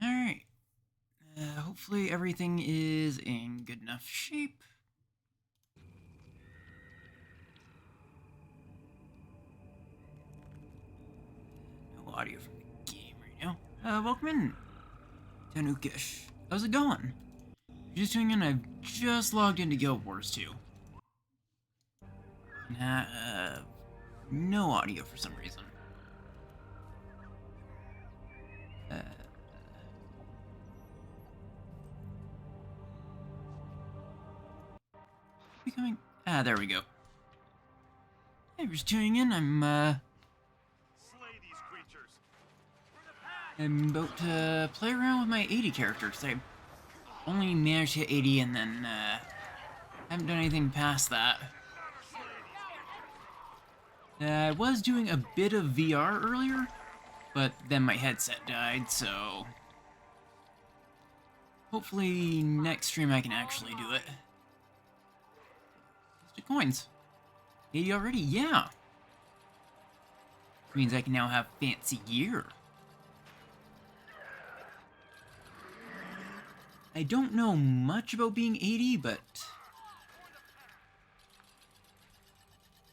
Alright. Hopefully everything is in good enough shape. No audio from the game right now. Welcome in, Tanukish. How's it going? Just tuning in, I've just logged into Guild Wars 2. And have no audio for some reason. Becoming... there we go. Hey, just tuning in, I'm about to play around with my 80 characters. I only managed to hit 80 and then, haven't done anything past that. I was doing a bit of VR earlier, but then my headset died, so... hopefully next stream I can actually do it. Just coins. 80 already? Yeah! Which means I can now have fancy gear. I don't know much about being 80, but...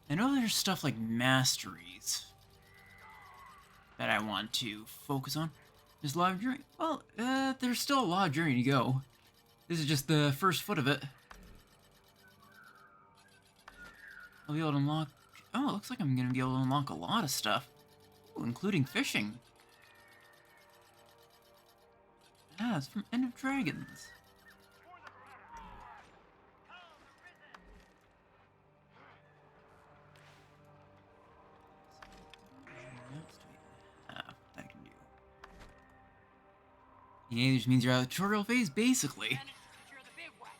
I know there's stuff like masteries that I want to focus on. There's a lot of journey. Well, there's still a lot of journey to go. This is just the first foot of it. I'll be able to unlock... oh, it looks like I'm going to be able to unlock a lot of stuff. Ooh, including fishing. Ah, it's from End of Dragons. I can do. Yeah, this means you're out of the tutorial phase, basically.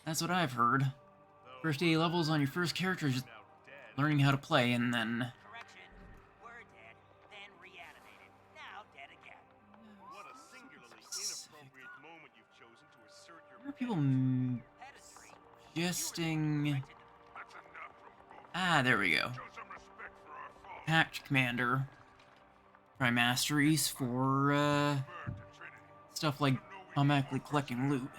That's what I've heard. First 80 levels on your first character is just learning how to play, and then... What are people suggesting? Ah, there we go. Pact Commander. Try masteries for, stuff like automatically collecting loot.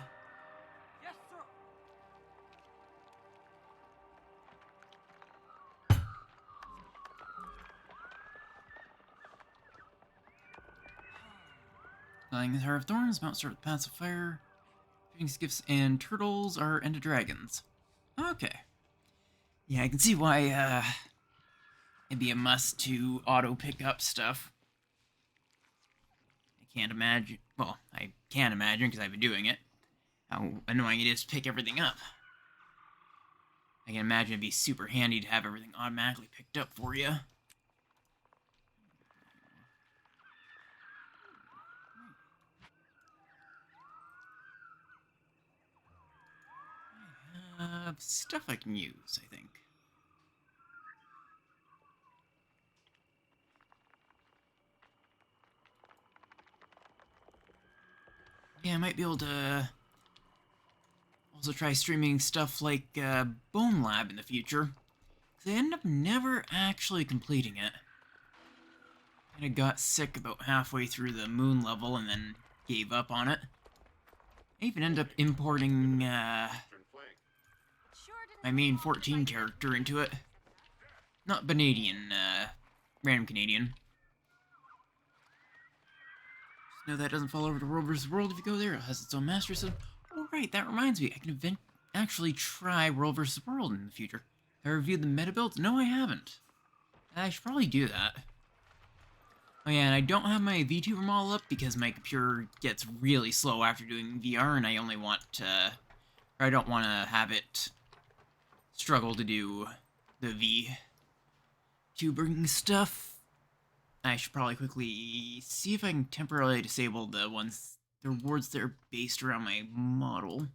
Flying the Heart of Thorns, Mount Start with Paths of Fire. Shooting Skiffs and Turtles are End of Dragons. Okay. Yeah, I can see why, it'd be a must to auto-pick up stuff. I can't imagine... well, I can't imagine, because I've been doing it, how annoying it is to pick everything up. I can imagine it'd be super handy to have everything automatically picked up for you. Stuff I can use, I think. Yeah, I might be able to also try streaming stuff like Bone Lab in the future. They end up never actually completing it. Kinda got sick about halfway through the moon level and then gave up on it. I even ended up importing my main 14 character into it. Not Canadian, random Canadian. Just know that doesn't fall over to World vs. World if you go there. It has its own master system. Oh right, that reminds me. I can actually try World vs. World in the future. Have I reviewed the meta builds? No, I haven't. I should probably do that. Oh yeah, and I don't have my VTuber model up because my computer gets really slow after doing VR, and I only want to... or I don't want to have it struggle to do the VTubering stuff. I should probably quickly see if I can temporarily disable the rewards that are based around my model.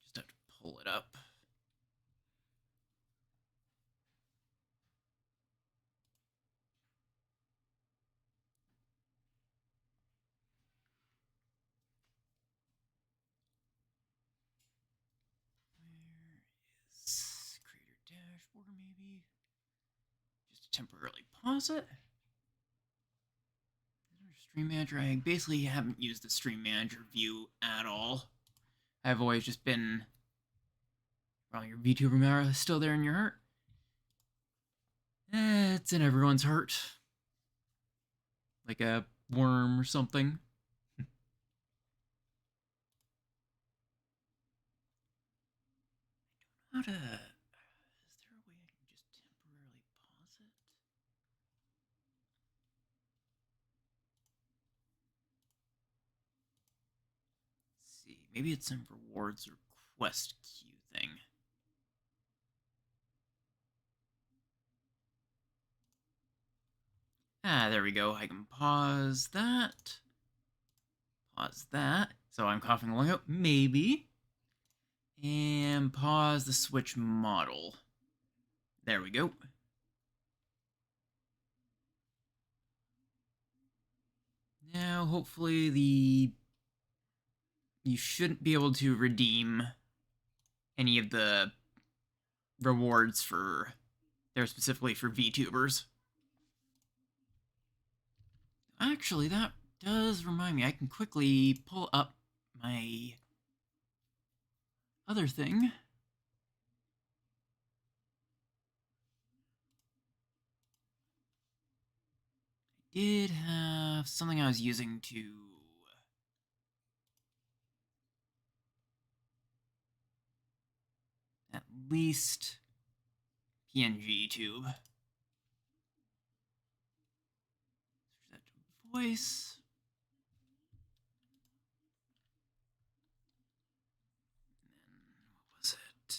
Just have to pull it up. dashboard, maybe? Just to temporarily pause it. Stream Manager, I basically haven't used the Stream Manager view at all. I've always just been... Well, your VTuber Mara is still there in your heart. It's in everyone's heart. Like a worm or something. How to... Is there a way I can just temporarily pause it? Let's see. Maybe it's some rewards or quest queue thing. Ah, there we go. I can pause that. Pause that. So I'm coughing along out. Maybe. And pause the switch model. There we go. Now, hopefully you shouldn't be able to redeem any of the rewards for... They're specifically for VTubers. Actually, that does remind me. I can quickly pull up my other thing. I did have something I was using to... at least PNG tube. Switch that to voice. And then, what was it?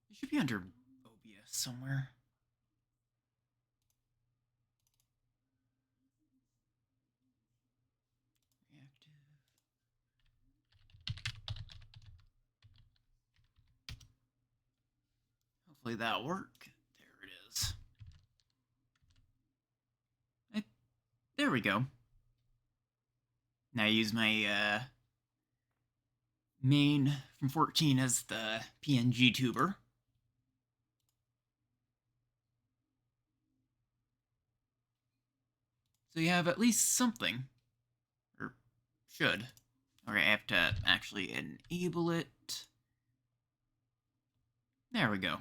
It should be under OBS somewhere. Reactive. Hopefully that'll work. There it is. There we go. Now I use my main from 14 as the PNG tuber. So you have at least something. Or should. Alright, I have to actually enable it. There we go.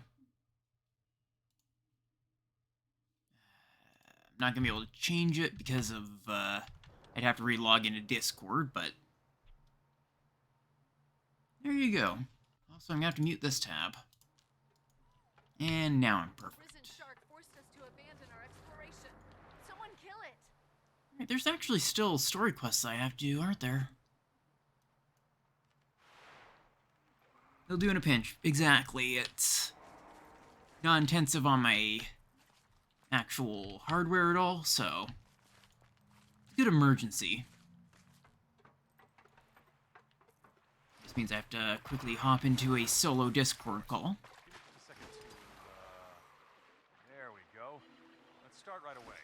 I'm not going to be able to change it because of, I'd have to re-log into Discord, but there you go. Also, I'm going to have to mute this tab. And now I'm perfect. Shark forced us to abandon our exploration. Someone kill it. Right, there's actually still story quests I have to do, aren't there? They'll do in a pinch. Exactly. It's not intensive on my actual hardware at all, so good emergency. This means I have to quickly hop into a solo Discord call. There we go. Let's start right away.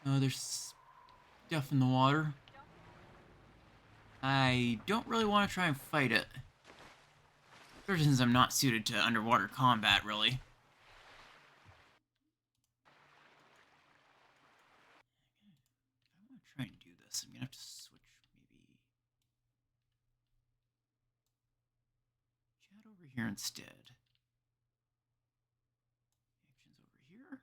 Oh, there's stuff in the water. I don't really want to try and fight it. Especially since I'm not suited to underwater combat, really. If I want to try and do this, I'm going to have to switch, maybe... chat over here instead. Actions over here.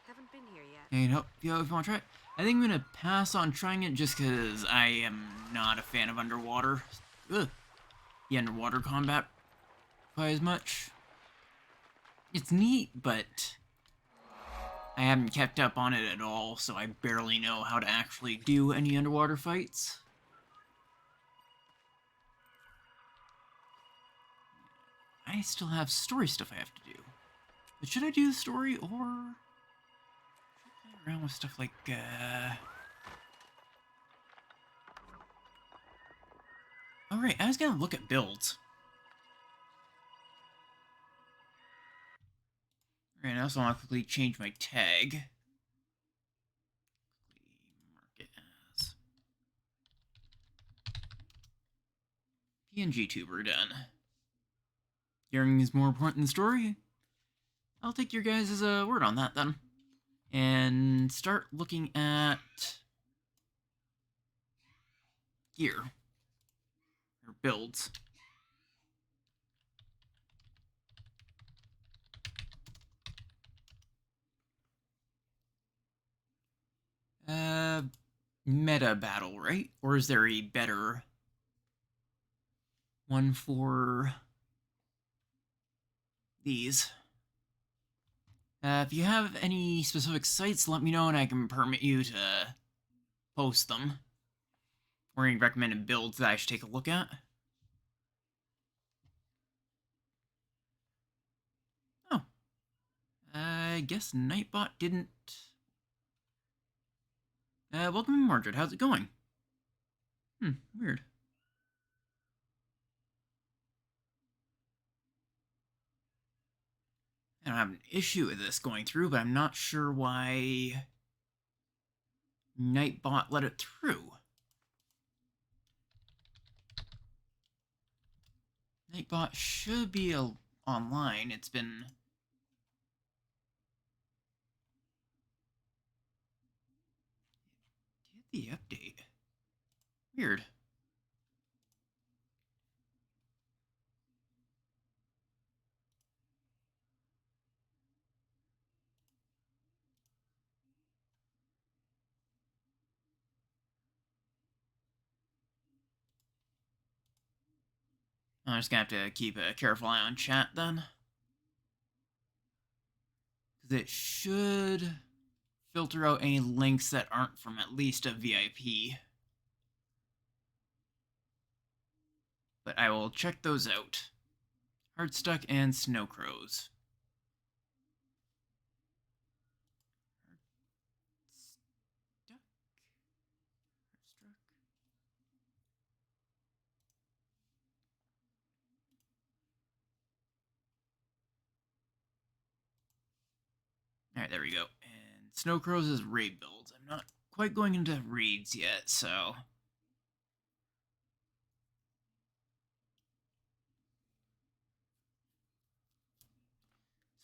Haven't been here yet. Hey, no, if you want to try it. I think I'm going to pass on trying it just because I am not a fan of underwater. Ugh. The underwater combat quite as much. It's neat, but I haven't kept up on it at all, so I barely know how to actually do any underwater fights. I still have story stuff I have to do. But should I do the story, or... around with stuff like, Alright, I was gonna look at builds. also want to quickly change my tag. Mark it as PNG tuber done. Hearing is more important than the story. I'll take your guys' word on that then. And start looking at gear. Or builds. Meta battle, right? Or is there a better one for these? If you have any specific sites, let me know and I can permit you to post them. Or any recommended builds that I should take a look at. Oh. I guess Nightbot didn't... welcome in, Margaret. How's it going? Weird. I don't have an issue with this going through, but I'm not sure why Nightbot let it through. Nightbot should be online. It's been... Did the update? Weird. I'm just gonna have to keep a careful eye on chat then. Because it should filter out any links that aren't from at least a VIP. But I will check those out. Heartstuck and Snowcrows. Heartstuck? Heartstruck? Alright, there we go. And Snowcrows is raid builds. I'm not quite going into raids yet, so...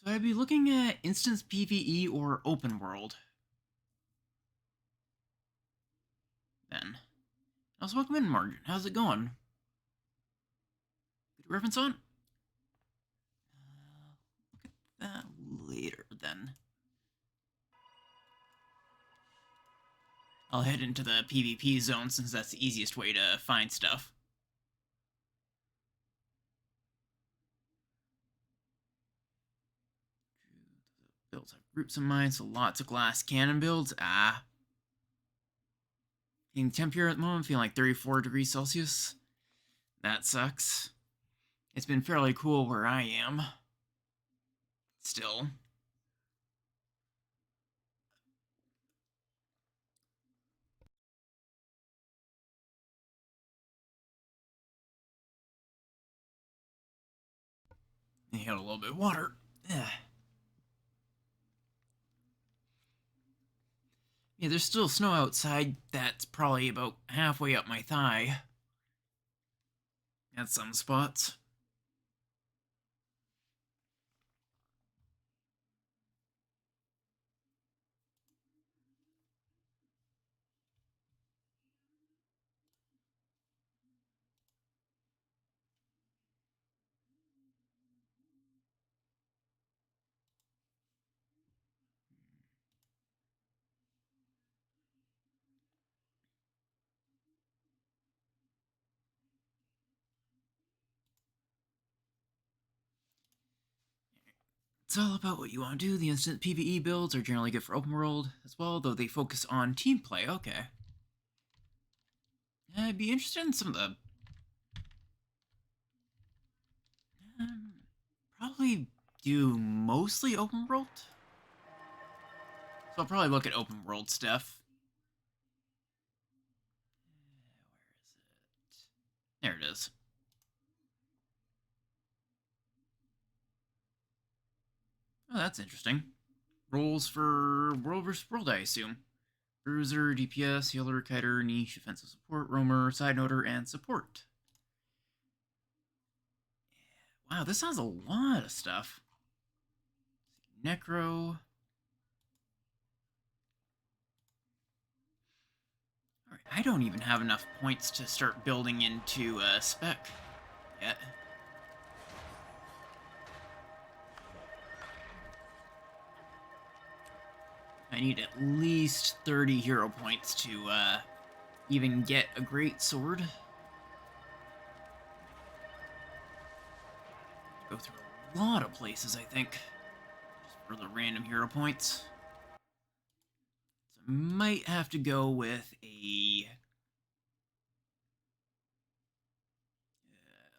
So I'd be looking at instance PvE or open world. Then. Also, welcome in, Margaret. How's it going? Good reference on? Look at that later, then. I'll head into the PvP zone since that's the easiest way to find stuff. Builds have groups in mind, so lots of glass cannon builds. In temperature at the moment, feeling like 34 degrees Celsius. That sucks. It's been fairly cool where I am. Still. You got a little bit of water. Yeah, there's still snow outside. That's probably about halfway up my thigh. At some spots. It's all about what you want to do. The instant PvE builds are generally good for open world as well, though they focus on team play. Okay. I'd be interested in some of the... probably do mostly open world. So I'll probably look at open world stuff. Where is it? There it is. Oh, that's interesting. Roles for World vs. World, I assume. Bruiser, DPS, healer, kiter, niche, offensive support, roamer, side noter, and support. Wow, this has a lot of stuff. Necro. Alright, I don't even have enough points to start building into spec yet. I need at least 30 hero points to even get a great sword. Go through a lot of places, I think, just for the random hero points. So I might have to go with a...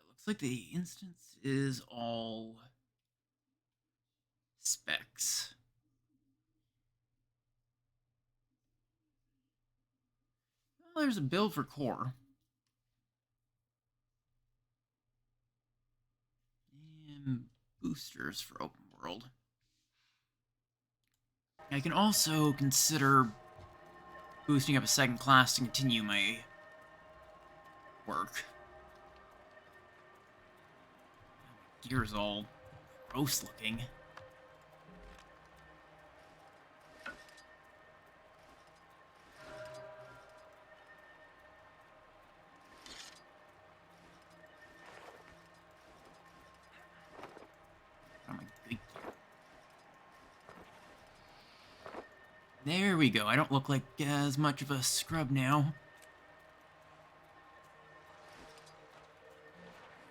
looks like the instance is all specs. Well, there's a build for core. And boosters for open world. I can also consider boosting up a second class to continue my work. Gear's all gross looking. Oh my good gear. There we go. I don't look like as much of a scrub now.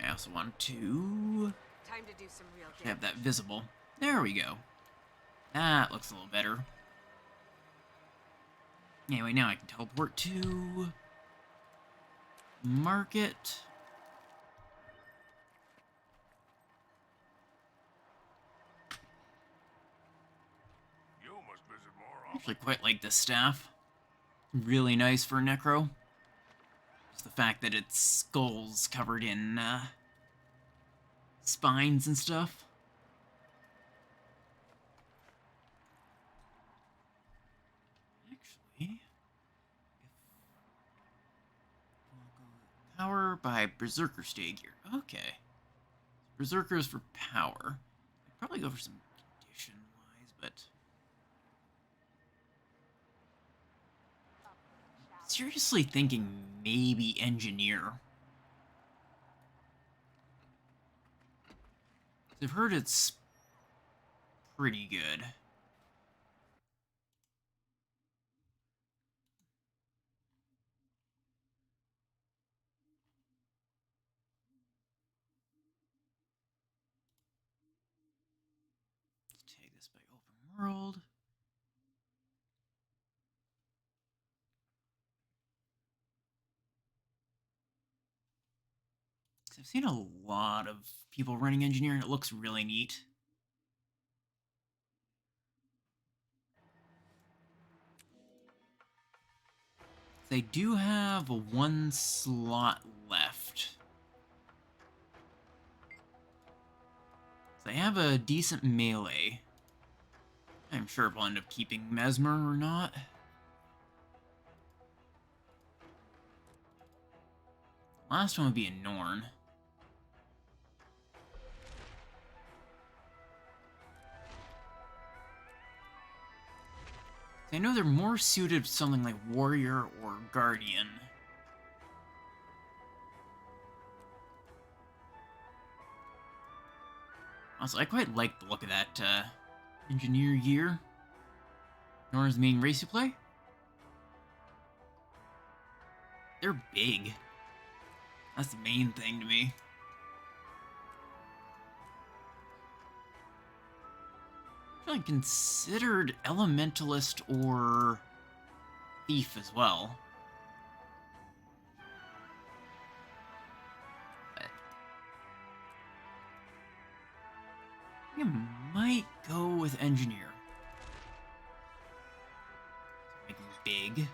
I also want to Time to do some real have that visible. There we go. That looks a little better. Anyway, now I can teleport to market. You must visit more I often. actually quite like this staff. Really nice for Necro. Just the fact that its skull's covered in spines and stuff. Actually, power by Berserker stay gear. Okay. Berserkers for power. I'd probably go for some condition-wise, but... seriously thinking maybe engineer. I've heard it's pretty good. Let's take this by open world. I've seen a lot of people running engineer and it looks really neat. They do have one slot left. They have a decent melee. I'm sure if I'll end up keeping Mesmer or not. Last one would be a Norn. I know they're more suited to something like Warrior or Guardian. Also, I quite like the look of that engineer gear. Norn's the main race you play? They're big. That's the main thing to me. I considered Elementalist or Thief as well. But I might go with Engineer. Make him big.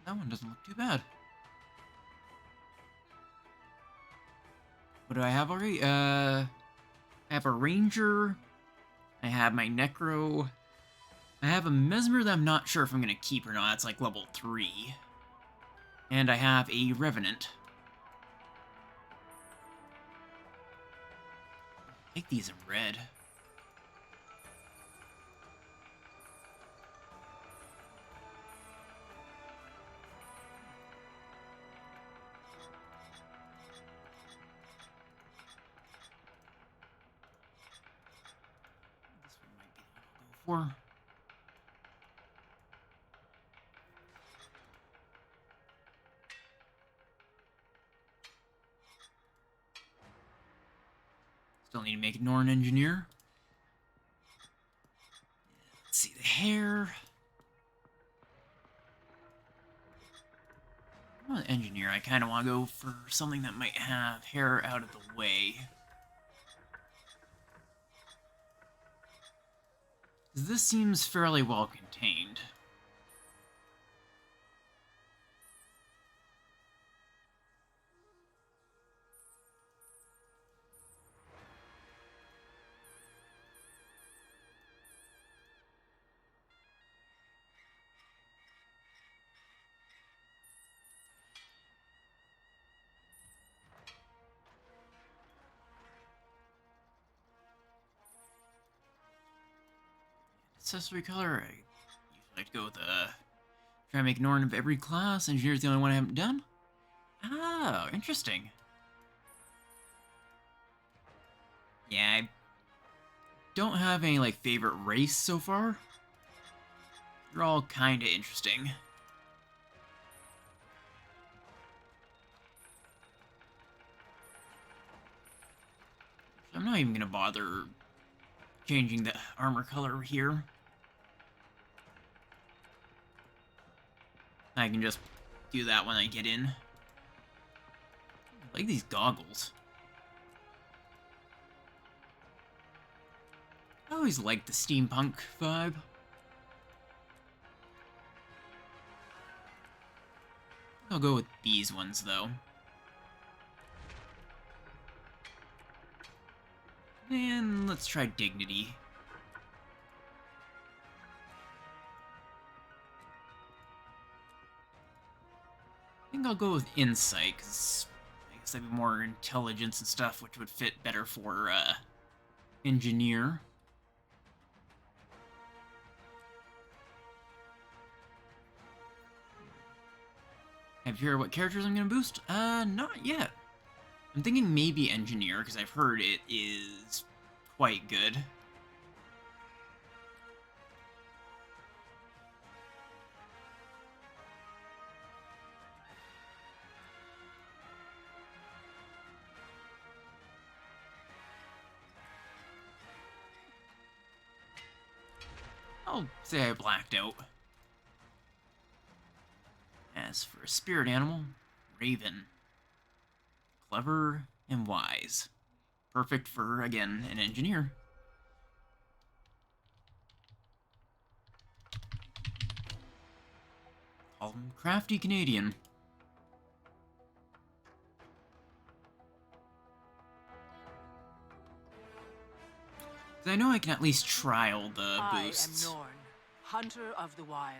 That one doesn't look too bad. What do I have already? I have a ranger. I have my necro. I have a mesmer that I'm not sure if I'm gonna keep or not. It's like level 3. And I have a revenant. I like these in red. This one might be the one I'll go for. Still need to make a Norn engineer. Let's see the hair. Well, engineer, I kind of want to go for something that might have hair out of the way. This seems fairly well contained. Accessory color, I usually like to go with try to make Norn of every class. Engineer's the only one I haven't done. Oh, interesting. Yeah, I don't have any like favorite race so far. They're all kind of interesting. I'm not even gonna bother changing the armor color here. I can just do that when I get in. I like these goggles. I always liked the steampunk vibe. I'll go with these ones, though. And let's try Dignity. I think I'll go with Insight, because I guess that'd be more intelligence and stuff, which would fit better for, Engineer. Have you heard what characters I'm gonna boost? Not yet. I'm thinking maybe Engineer, because I've heard it is quite good. I'll say I blacked out. As for a spirit animal, Raven. Clever and wise. Perfect for, again, an engineer. Call him Crafty Canadian. I know I can at least trial the boosts. I am Norn, hunter of the wild,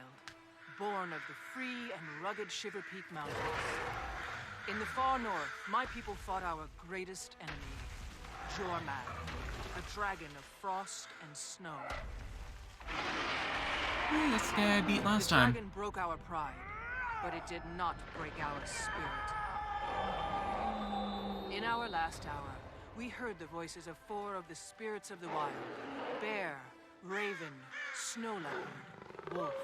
born of the free and rugged Shiver Peak Mountains. In the far north, my people fought our greatest enemy, Jormag, a dragon of frost and snow. Hey, that's the guy I beat last time. The dragon broke our pride, but it did not break our spirit. In our last hour, we heard the voices of 4 of the spirits of the wild: bear, raven, snow leopard, wolf.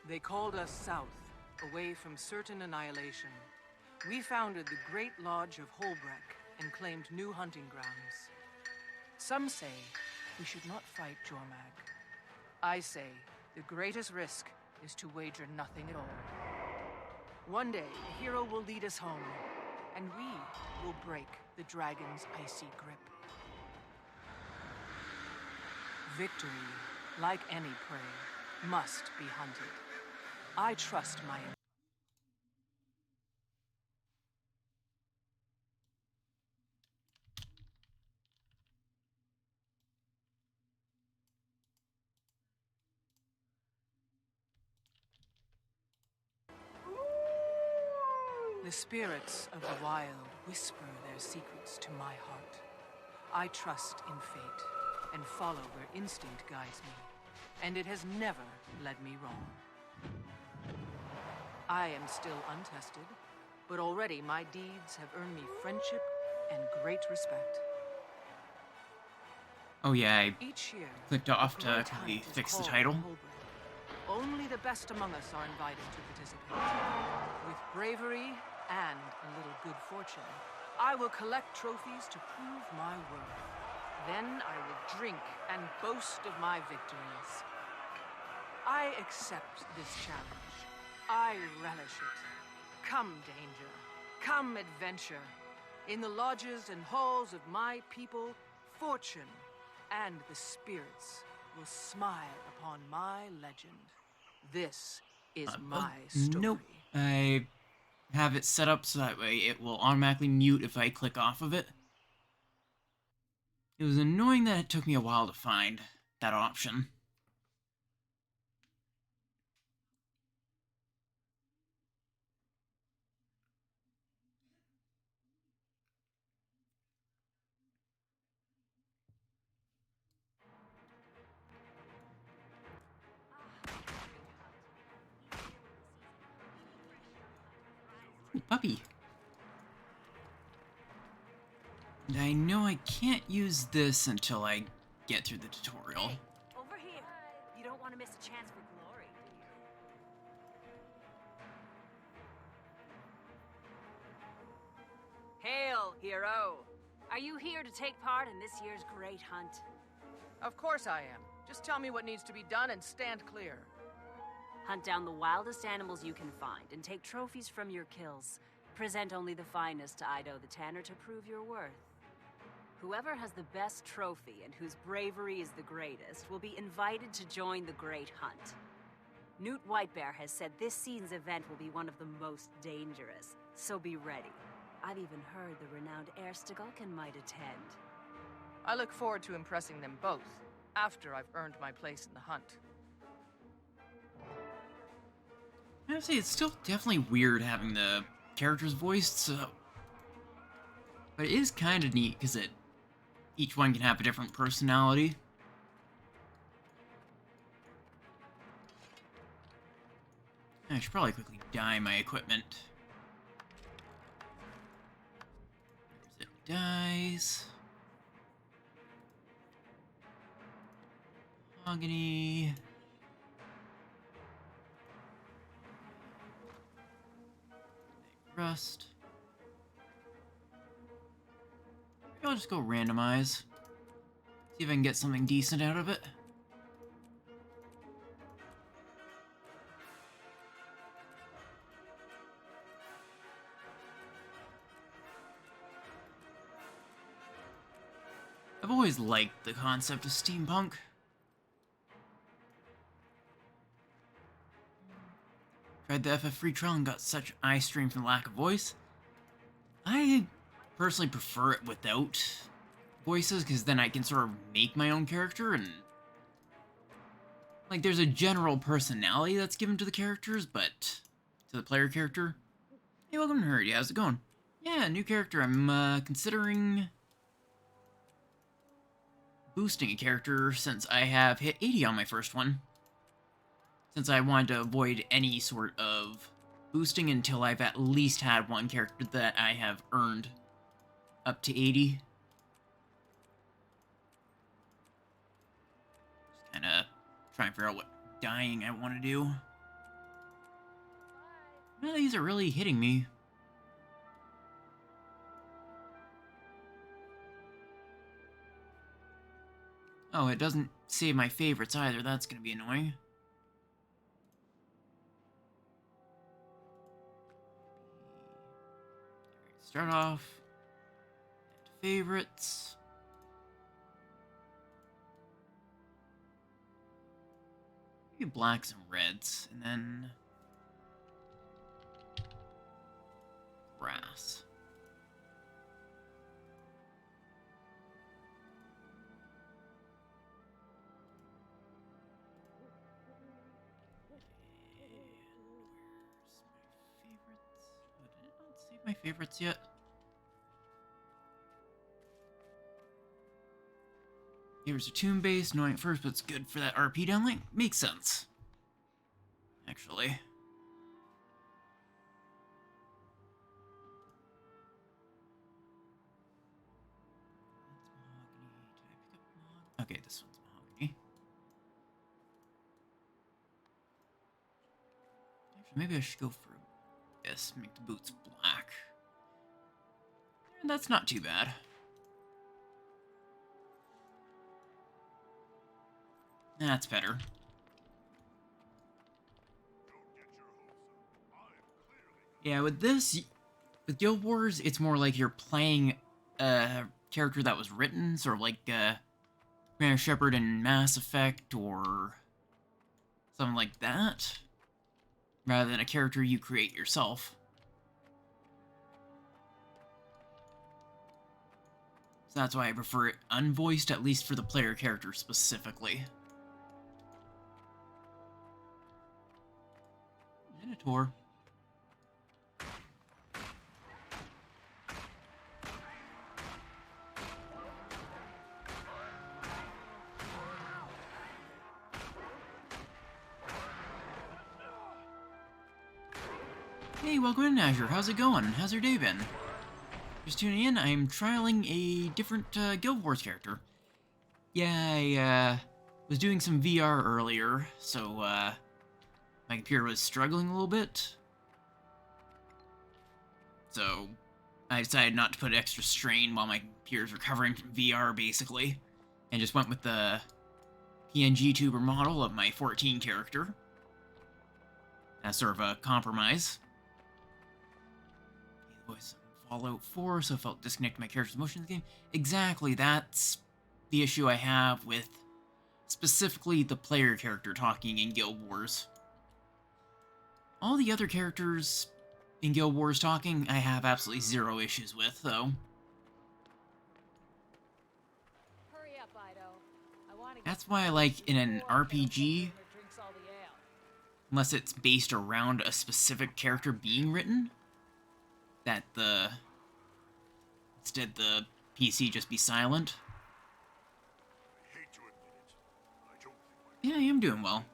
They called us south, away from certain annihilation. We founded the Great Lodge of Holbreck and claimed new hunting grounds. Some say we should not fight Jormag. I say the greatest risk is to wager nothing at all. One day, a hero will lead us home, and we will break the dragon's icy grip. Victory, like any prey, must be hunted. I trust my... The spirits of the wild whisper their secrets to my heart. I trust in fate and follow where instinct guides me, and it has never led me wrong. I am still untested, but already my deeds have earned me friendship and great respect. Oh yeah, I Each year, clicked off a to great quickly hunt is fix the called title. Holbrook. Only the best among us are invited to participate. With bravery and a little good fortune, I will collect trophies to prove my worth. Then I will drink and boast of my victories. I accept this challenge. I relish it. Come, danger. Come, adventure. In the lodges and halls of my people, fortune and the spirits will smile upon my legend. This is my story. Nope. I have it set up so that way it will automatically mute if I click off of it. It was annoying that it took me a while to find that option. Ooh, puppy. And I know I can't use this until I get through the tutorial. Hey, over here. You don't want to miss a chance for glory, do you? Hail, hero! Are you here to take part in this year's great hunt? Of course I am. Just tell me what needs to be done and stand clear. Hunt down the wildest animals you can find and take trophies from your kills. Present only the finest to Ido the Tanner to prove your worth. Whoever has the best trophy and whose bravery is the greatest will be invited to join the great hunt. Newt Whitebear has said this season's event will be one of the most dangerous, so be ready. I've even heard the renowned Erstigulken might attend. I look forward to impressing them both, after I've earned my place in the hunt. I have to say, it's still definitely weird having the characters voiced, so... But it is kind of neat, because each one can have a different personality. I should probably quickly dye my equipment. There's it dies. Mahogany. Rust. Maybe I'll just go randomize. See if I can get something decent out of it. I've always liked the concept of steampunk. Tried the FF free trial and got such eye strain from the lack of voice. I personally prefer it without voices, because then I can sort of make my own character, and like there's a general personality that's given to the characters, but to the player character. Hey, welcome to Hurdy, how's it going? Yeah, new character. I'm considering boosting a character since I have hit 80 on my first one. Since I wanted to avoid any sort of boosting until I've at least had one character that I have earned up to 80. Just kind of trying to figure out what dying I want to do. None of these are really hitting me. Oh, it doesn't save my favorites either. That's going to be annoying. Start off. Favorites. Maybe blacks and reds, and then brass. My favorites yet. Here's a tune-based, annoying at first, but it's good for that RP downlink. Makes sense. Actually. Okay, this one's mahogany. Actually, maybe I should go for this. Make the boots black. And that's not too bad. That's better. Yeah, with this, with Guild Wars, it's more like you're playing a character that was written, sort of like Commander Shepard in Mass Effect or something like that, rather than a character you create yourself. So that's why I prefer it unvoiced, at least for the player character specifically. Minotaur. Hey, welcome in, Azure. How's it going? How's your day been? Just tuning in, I'm trialing a different Guild Wars character. Yeah, I was doing some VR earlier, so my computer was struggling a little bit. So I decided not to put extra strain while my computer's recovering from VR, basically. And just went with the PNG tuber model of my 14 character. As sort of a compromise. Voice Fallout 4, so felt disconnected my character's emotion in the game. Exactly, that's the issue I have with specifically the player character talking in Guild Wars. All the other characters in Guild Wars talking, I have absolutely zero issues with, though. Hurry up, Ido. I want to get That's why I like in an RPG, drinks all the ale. unless it's based around a specific character being written, that instead the PC just be silent. Yeah, I am doing well.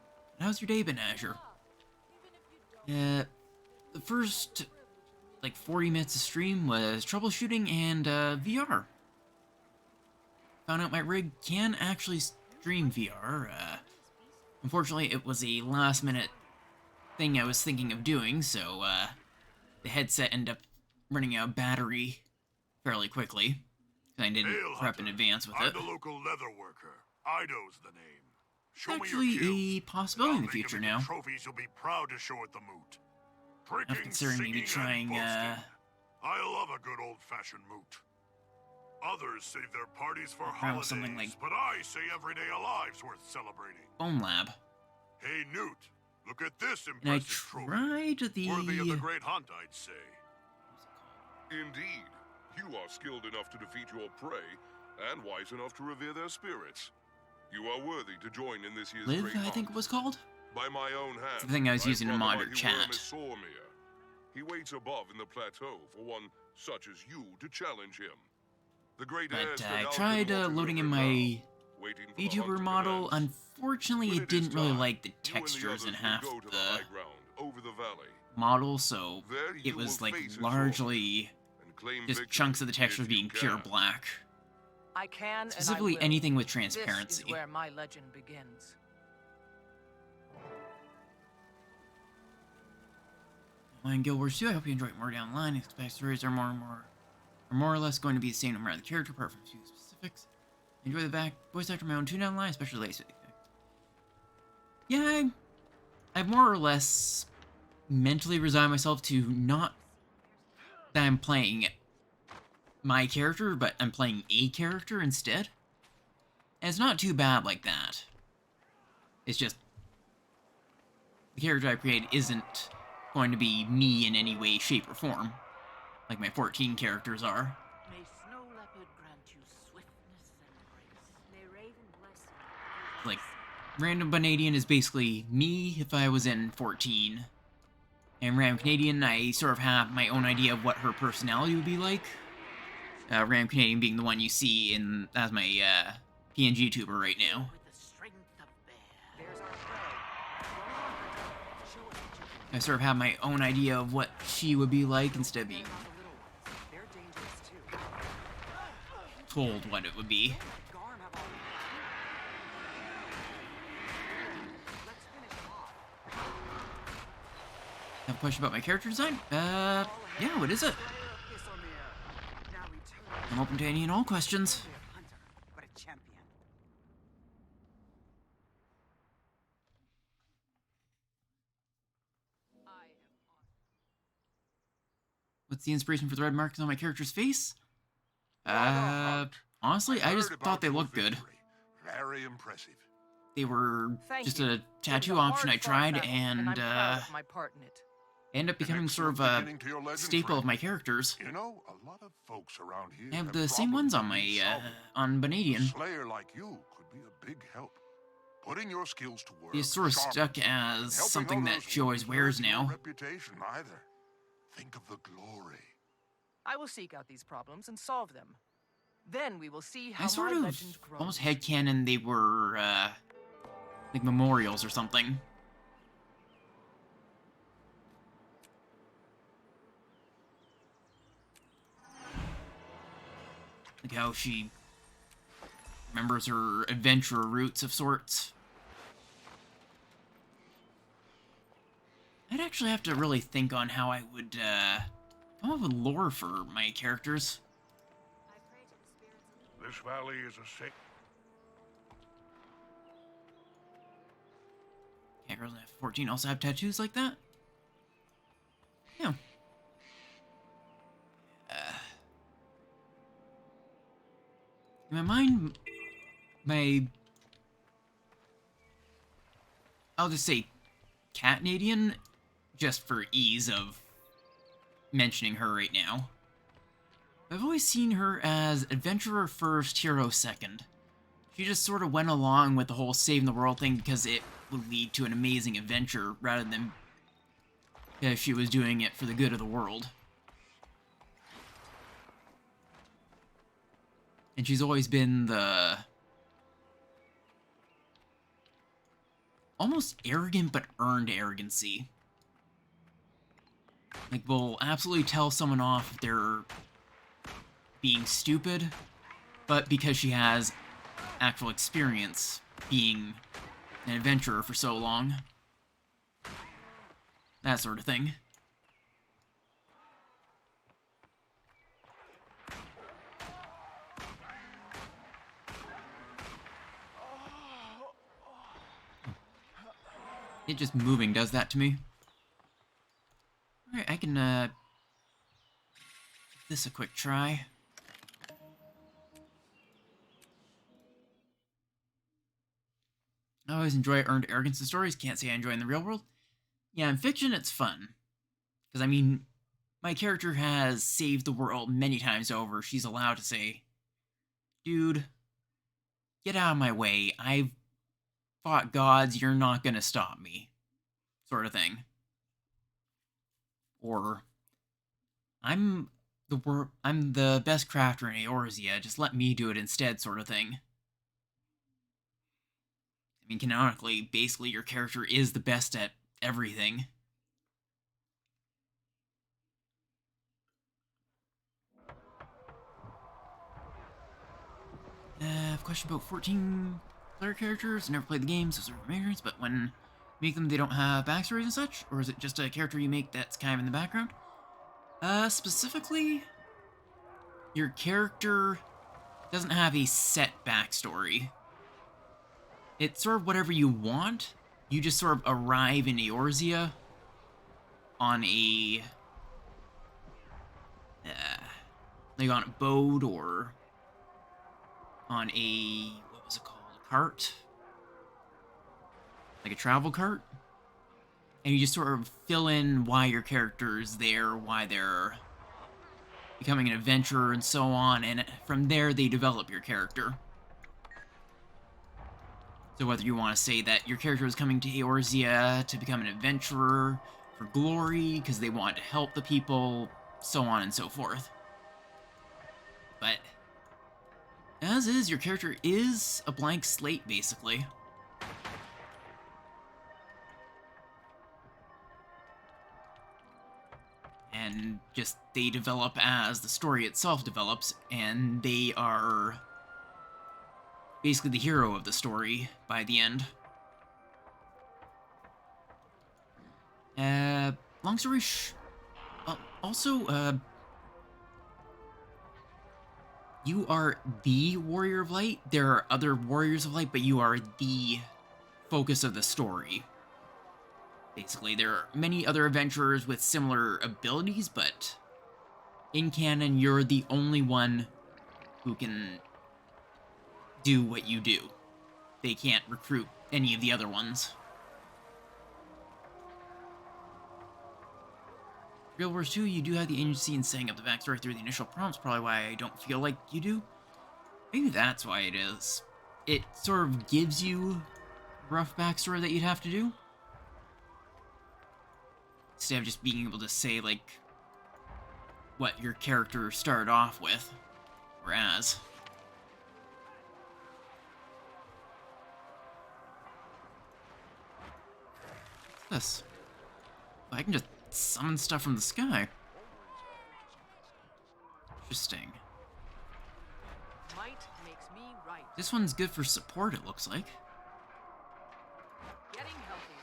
How's your day been, Azure? The first, like, 40 minutes of stream was troubleshooting and VR. Found out my rig can actually stream VR. Unfortunately, it was a last-minute thing I was thinking of doing, so the headset ended up running out of battery fairly quickly. I didn't prep in advance with it. I'm the local leather worker. Ido's the name. Show It's me your actually a kills, possibility in and the I'll make future them into now. Trophies you'll be proud to show at the moot. I'm Pricking, considering maybe singing, trying, and boasting. I love a good old-fashioned moot. Others save their parties for around holidays, something like but I say every day alive's worth celebrating. Bone Lab. Hey, Newt, look at this And I impressive trophy. tried Worthy of the the... great hunt, I'd say. Indeed, you are skilled enough to defeat your prey, and wise enough to revere their spirits. You are worthy to join in this year's Live, great I hunt. think it was called? By my own hand. It's the thing I was my using in brother modern mighty worm chat. is Sormir. He waits above in the plateau for one such as you to challenge him. The great heirs But to I Dalton tried watch loading in over my now, waiting for the hunt VTuber to model. commence. Unfortunately, When it it is didn't really time, like the you and the textures in others half will go to the the high ground over the valley. model, so There it you was will like face a largely and claim just victory chunks of the textures if you being pure can. black. I can and I Specifically will. anything with This transparency. is where my legend begins. In Guild Wars 2, I hope you enjoy it more down the line. Expect stories are more or less going to be the same no matter the character, apart from a few specifics. Enjoy the back voice actor my own tune down the line, especially lately. Yeah, I've more or less mentally resigned myself to not that I'm playing my character, but I'm playing a character instead. And it's not too bad like that. It's just the character I created isn't going to be me in any way, shape, or form. like my 14 characters are. May Snow Leopard grant you swiftness and grace. May Raven bless you. Like, Random Canadian is basically me if I was in 14. And Ram Canadian, I sort of have my own idea of what her personality would be like. Ram Canadian being the one you see in as my PNG tuber right now. With the strength of bear. There's our prey. Show us what you can. I sort of have my own idea of what she would be like instead of being Not the little ones. They're dangerous too. told what it would be. Garm have all. Let's finish him off. Have a question about my character design? Yeah, what is it? Now return. I'm open to any and all questions. Be a hunter, but a champion. What's the inspiration for the red marks on my character's face? Hunt. Honestly, I just Heard thought about they your looked good. victory. Very impressive. They were Thank just you. a It was tattoo a option I hard-fought tried, battle, and I'm proud of my part in it. ended up An becoming sort of excellent a beginning to your legend, staple friend. of my characters. You know, a lot of folks around here I have the same ones on my, on A Banadian. Slayer like you could be a big help. Putting your skills to work. He's sort of sharp, stuck as helping something that others she always won't wears hurt your now. Reputation either. Think of the glory. I will seek out these problems and solve them. Then we will see how I sort my of legend grows. almost headcanon they were, like memorials or something. Like how she remembers her adventurer roots of sorts. I'd actually have to really think on how I would, come up with lore for my characters. I pray to the spirits of the This valley is a sick. Can't girls in F-14 also have tattoos like that? Yeah. In my mind, I'll just say Catnadian, just for ease of mentioning her right now. I've always seen her as adventurer first, hero second. She just sort of went along with the whole saving the world thing because it would lead to an amazing adventure rather than if she was doing it for the good of the world. And she's always been the almost arrogant but earned arrogancy. Like, will absolutely tell someone off if they're being stupid, but because she has actual experience being an adventurer for so long. That sort of thing. It just moving does that to me. Alright, I can, give this a quick try. I always enjoy earned arrogance in stories. Can't say I enjoy in the real world. Yeah, in fiction, it's fun. Because, I mean, my character has saved the world many times over. She's allowed to say, dude, get out of my way. I've fought gods. You're not going to stop me. Sort of thing. Or, I'm the best crafter in Eorzea. Just let me do it instead, sort of thing. I mean, canonically, basically, your character is the best at everything. I have a question about 14 player characters. I never played the game, so sort of ignorance, but when you make them, they don't have backstories and such? Or is it just a character you make that's kind of in the background? Specifically, your character doesn't have a set backstory. It's sort of whatever you want. You just sort of arrive in Eorzea on a like on a boat or on a, what was it called, a cart? Like a travel cart? And you just sort of fill in why your character is there, why they're becoming an adventurer and so on, and from there they develop your character. So whether you want to say that your character is coming to Eorzea to become an adventurer, for glory, because they want to help the people, so on and so forth. But, as is, your character is a blank slate, basically. And just, they develop as the story itself develops, and they are basically the hero of the story by the end. Long story also, you are the Warrior of Light. There are other Warriors of Light, but you are the focus of the story. Basically, there are many other adventurers with similar abilities, but in canon, you're the only one who can do what you do. They can't recruit any of the other ones. Real Wars 2, you do have the agency in setting up the backstory through the initial prompts, probably why I don't feel like you do. Maybe that's why it is. It sort of gives you a rough backstory that you'd have to do. Instead of just being able to say, like, what your character started off with, or as. What's this? I can just summon stuff from the sky. Interesting. Might makes me right. This one's good for support, it looks like. Getting healthier.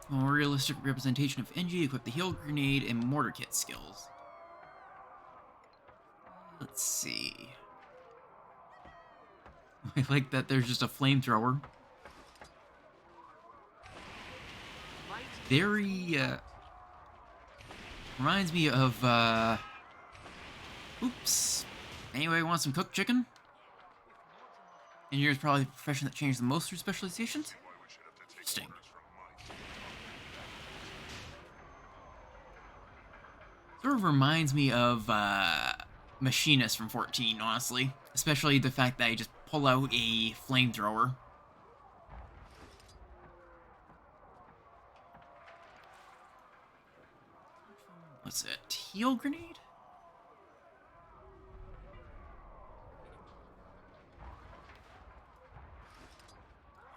More realistic representation of NG, equip the heal grenade and mortar kit skills. Let's see. I like that there's just a flamethrower. Very, reminds me of, oops. Anyway, want some cooked chicken? Engineer is probably the profession that changed the most through specializations? Interesting. Sort of reminds me of, Machinist from 14, honestly. Especially the fact that I just pull out a flamethrower. What's it? Heal grenade?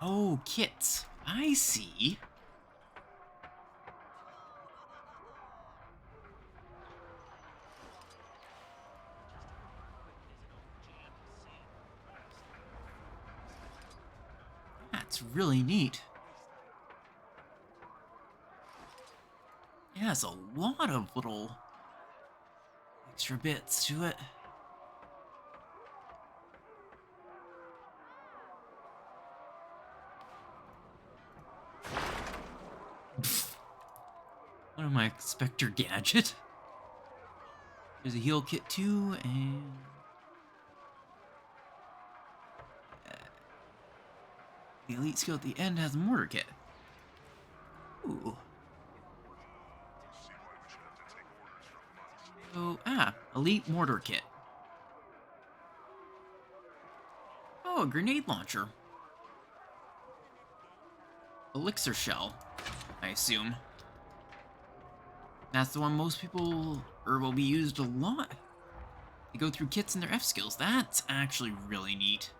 Oh, kits. I see. That's really neat. It has a lot of little extra bits to it. What am I, Spectre Gadget? There's a heal kit too, and the elite skill at the end has a mortar kit. Ooh. So, elite mortar kit. Oh, a grenade launcher. Elixir shell, I assume. That's the one most people, or will be used a lot. They go through kits and their F skills. That's actually really neat.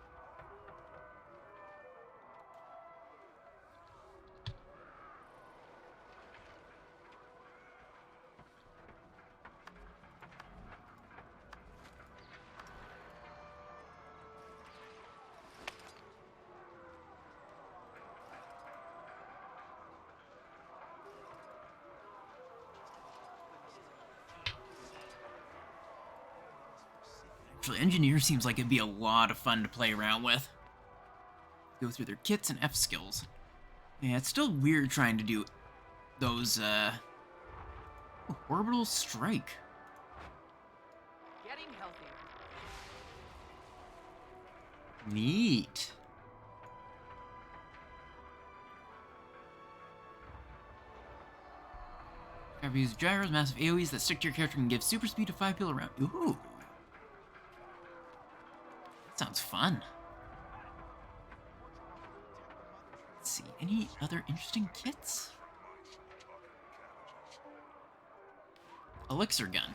Actually, Engineer seems like it'd be a lot of fun to play around with. Go through their kits and F skills. Yeah, it's still weird trying to do those, Ooh, orbital strike. Getting healthier. Neat. Use gyros, massive AoEs that stick to your character and give super speed to 5 people around. Ooh. That sounds fun. Let's see, any other interesting kits? Elixir gun.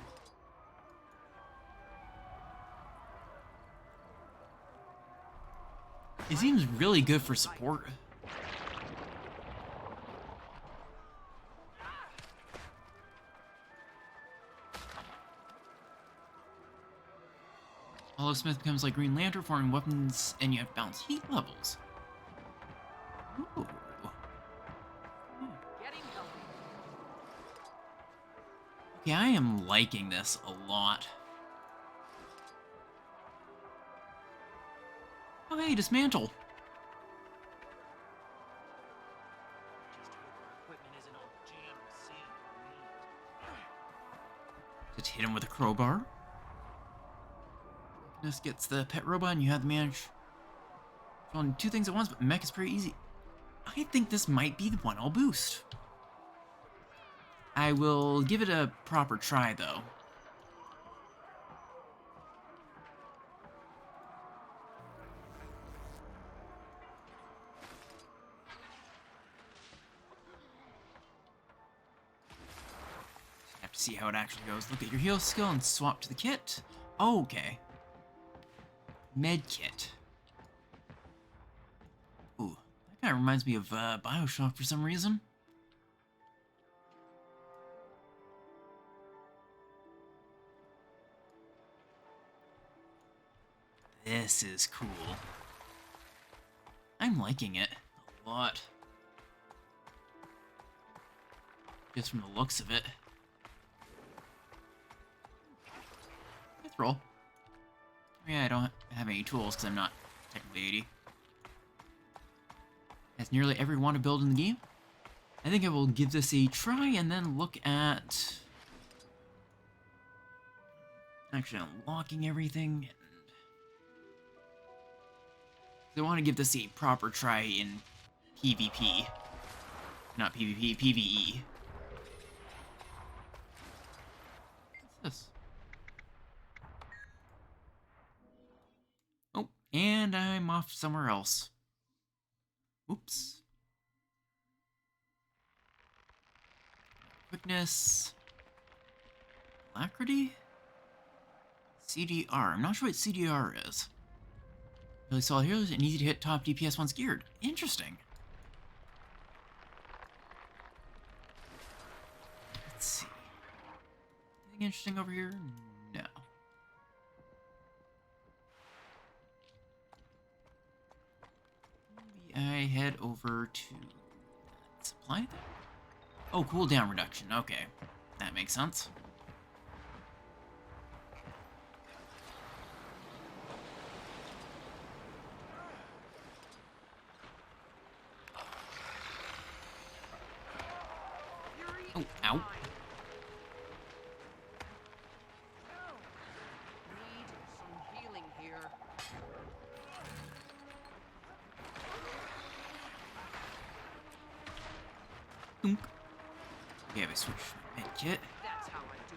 It seems really good for support. Hollow Smith becomes like Green Lantern, forming weapons, and you have balanced heat levels. Ooh. Getting healthier. Okay, I am liking this a lot. Oh hey, dismantle. Equipment isn't all jammed with sand or meat. Just hit him with a crowbar. This gets the pet robot, and you have the manage controlling 2 things at once, but mech is pretty easy. I think this might be the one I'll boost. I will give it a proper try, though. Have to see how it actually goes. Look at your heal skill and swap to the kit. Oh, okay. Med kit. Ooh, that kind of reminds me of Bioshock for some reason. This is cool. I'm liking it a lot. Just from the looks of it. Let's roll. Yeah, I don't have any tools because I'm not technically 80. As nearly every want to build in the game. I think I will give this a try and then look at actually unlocking everything. I want to give this a proper try in PvP. Not PvP, PvE. What's this? Oh, and I'm off somewhere else. Oops. Quickness. Alacrity? CDR. I'm not sure what CDR is. Really solid heroes and easy to hit top DPS once geared. Interesting. Let's see. Anything interesting over here? No. Maybe I head over to supply there? Oh, cooldown reduction. Okay. That makes sense. Oh, ow. Need some healing here. Dunk. Yeah, we switch med kit. That's how I do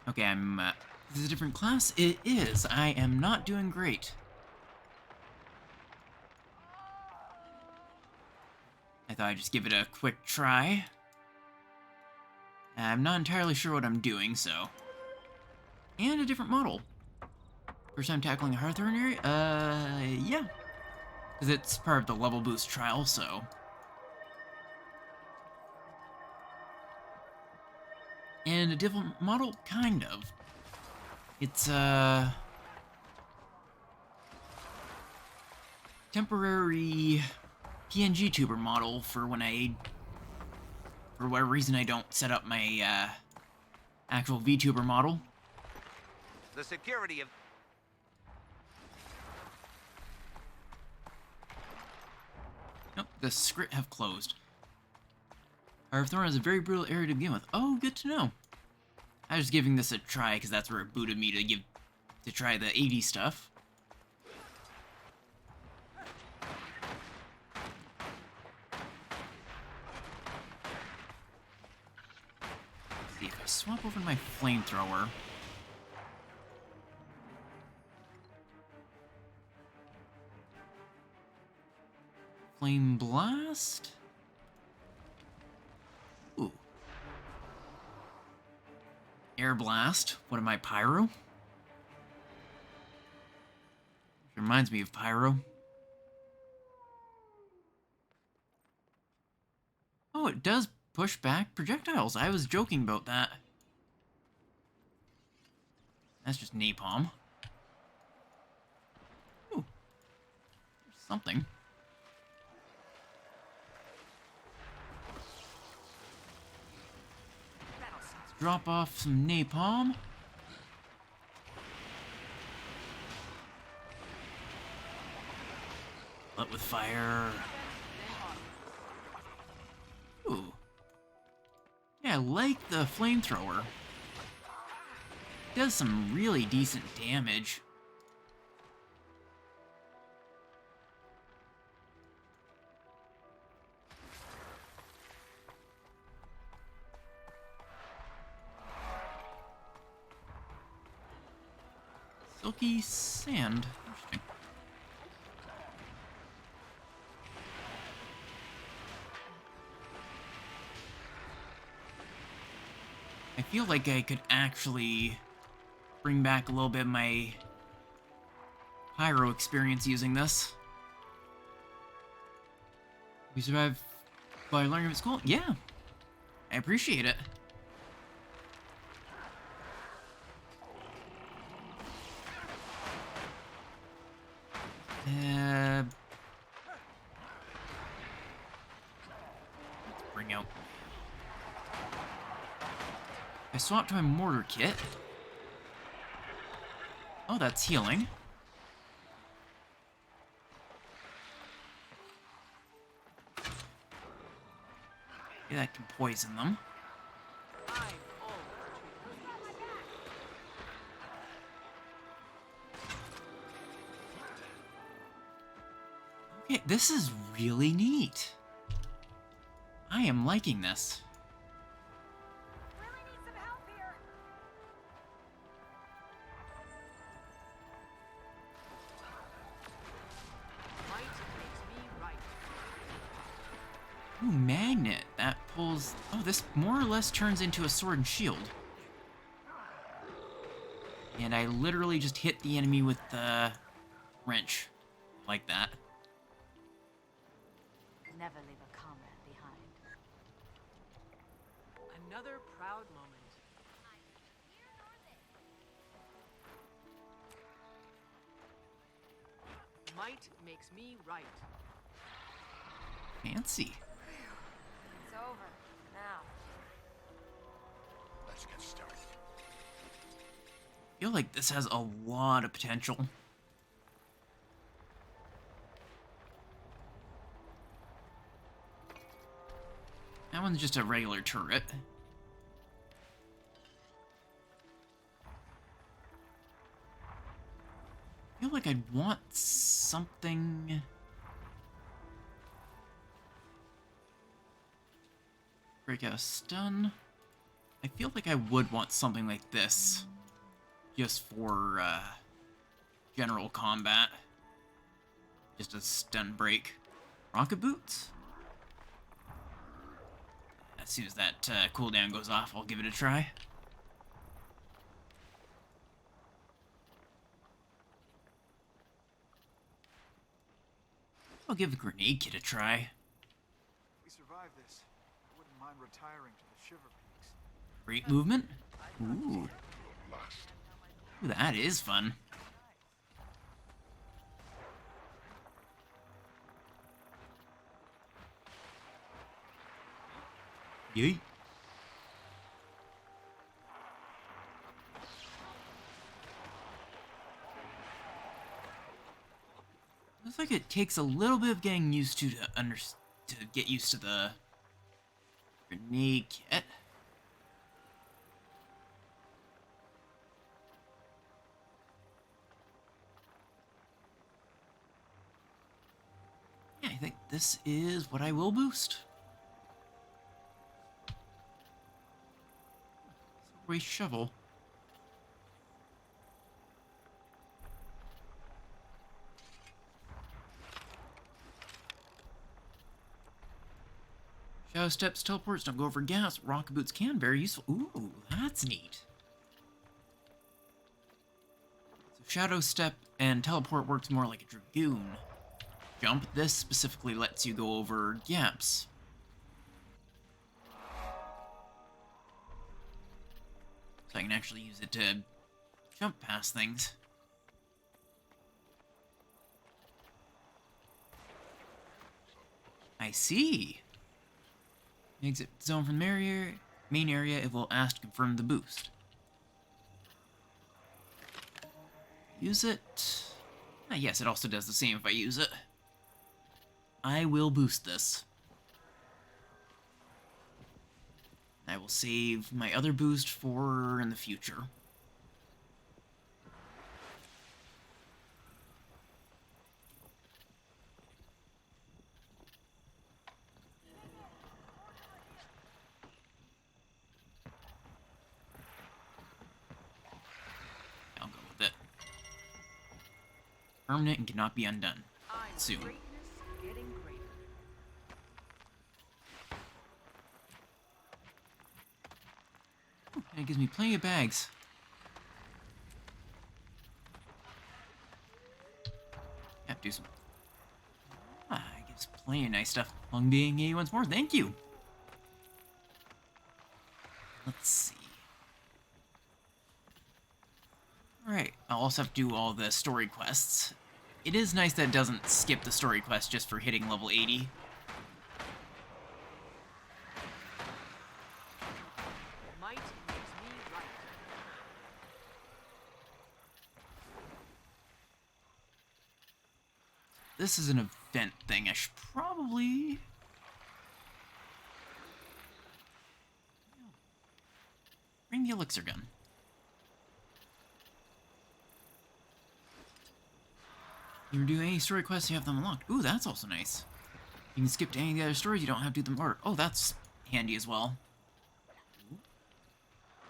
it. Okay, this is a different class? It is. I am not doing great. I thought I'd just give it a quick try. I'm not entirely sure what I'm doing, so... And a different model. First time tackling a Hawthorne area? Yeah. Because it's part of the level boost trial, so... And a different model? Kind of. It's, temporary PNG tuber model for when for whatever reason I don't set up my, actual VTuber model. The security of... Nope, The script have closed. Our Thorn is a very brutal area to begin with. Oh, good to know. I was giving this a try because that's where it booted me to try the 80 stuff. Let's see if I swap over to my flamethrower. Flame blast. Ooh. Air blast. What am I, pyro? Reminds me of pyro. Oh, it does push back projectiles. I was joking about that. That's just napalm. Ooh. There's something. Drop off some napalm. But with fire. Ooh. Yeah, I like the flamethrower. Does some really decent damage. Silky sand. Interesting. I feel like I could actually bring back a little bit of my pyro experience using this. We survived by learning of school? Yeah. I appreciate it. Let's bring out... I swapped to my mortar kit. Oh, that's healing. Yeah, that can poison them. Okay, this is really neat. I am liking this. Really need some help here. Might makes me right. Ooh, magnet. That pulls... Oh, this more or less turns into a sword and shield. And I literally just hit the enemy with the wrench. Like that. Never leave a comrade behind. Another proud moment. Might makes me right. Fancy. It's over. Now. Let's get started. I feel like this has a lot of potential. That one's just a regular turret. I feel like I'd want something... Break out a stun. I feel like I would want something like this. Just for, general combat. Just a stun break. Rocket boots? As soon as that cooldown goes off, I'll give it a try. I'll give the grenade kit a try. If we survive this, I wouldn't mind retiring to the Shiver Peaks. Great movement. Ooh. Ooh, that is fun. Yeet. Looks like it takes a little bit of getting used to to get used to the grenade kit. Yeah, I think this is what I will boost. Silverway shovel. Shadow steps, teleports, don't go over gas. Rocket boots can, very useful. Ooh, that's neat. So shadow step and teleport works more like a dragoon. Jump, this specifically lets you go over gaps. So I can actually use it to jump past things. I see. Exit zone from the main area, it will ask to confirm the boost. Use it. Ah, yes, it also does the same if I use it. I will boost this. I will save my other boost for in the future. I'll go with it. Permanent and cannot be undone. Soon. Greatness getting greater. Ooh, and it gives me plenty of bags. Have to do some. Ah, it gives plenty of nice stuff. Long being A once more. Thank you. Let's see. Alright, I'll also have to do all the story quests. It is nice that it doesn't skip the story quest just for hitting level 80. Might makes me right. This is an event thing. I should probably... bring the elixir gun. You do any story quests, you have them unlocked. Ooh, that's also nice. You can skip to any of the other stories, you don't have to do them order. Oh, that's handy as well.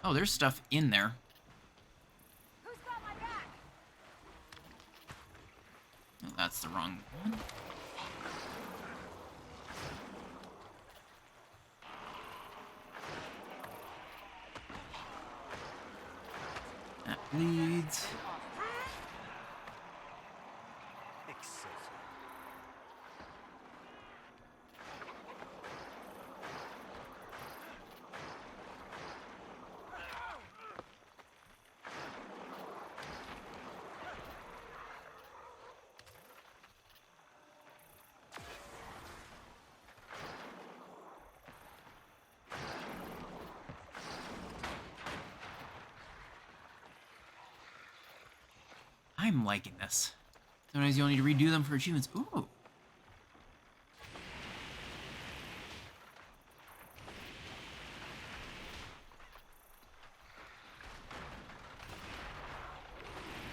Oh, there's stuff in there. Who's got my back? Oh, that's the wrong one. That bleeds. I'm liking this. Sometimes you only need to redo them for achievements. Ooh.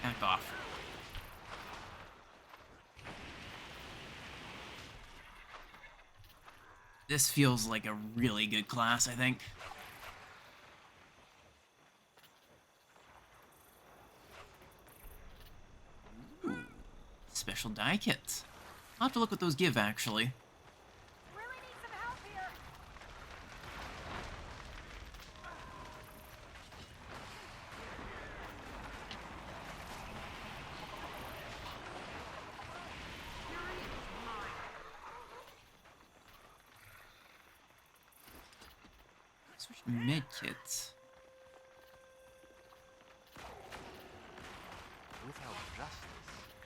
Back off. This feels like a really good class, I think. Special die kits. I'll have to look what those give, actually. Really need some help here. Switch to med kits. Without justice,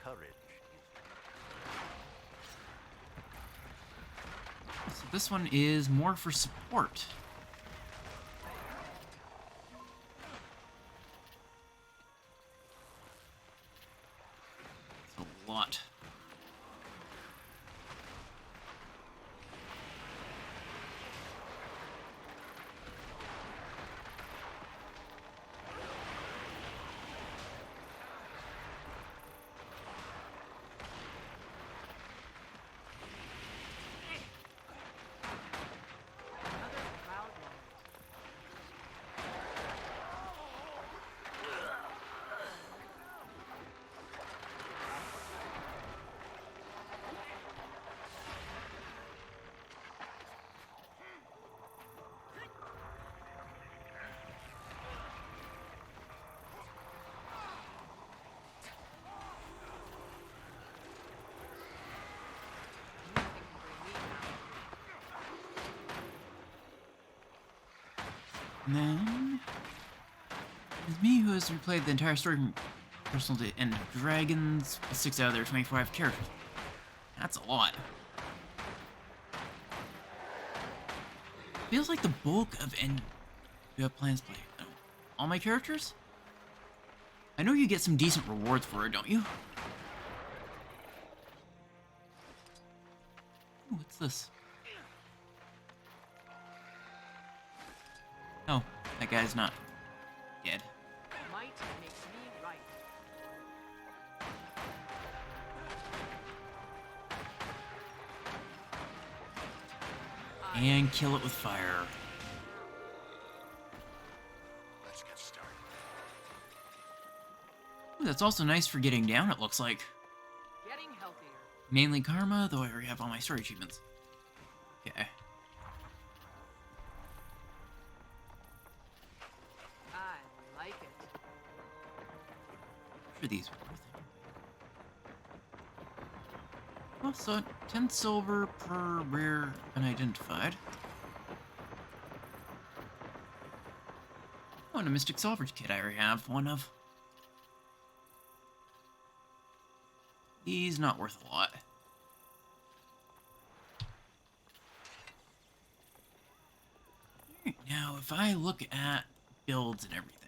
courage is... So this one is more for support. It's a lot. And then it's me who has replayed the entire story from Personal to End of Dragons, 6 out of their 25 characters. That's a lot. Feels like the bulk of End. You have plans to play all my characters? I know you get some decent rewards for it, don't you? Ooh, what's this? Oh, that guy's not dead. Might makes me right. And kill it with fire. Let's get started. Ooh, that's also nice for getting down, it looks like. Getting healthier. Mainly karma, though I already have all my story achievements. Okay. I like it. What are these worth? Also, 10 silver per rare unidentified. Oh, and a Mystic Salvage kit I already have one of. He's not worth a lot. Alright, now, if I look at builds and everything.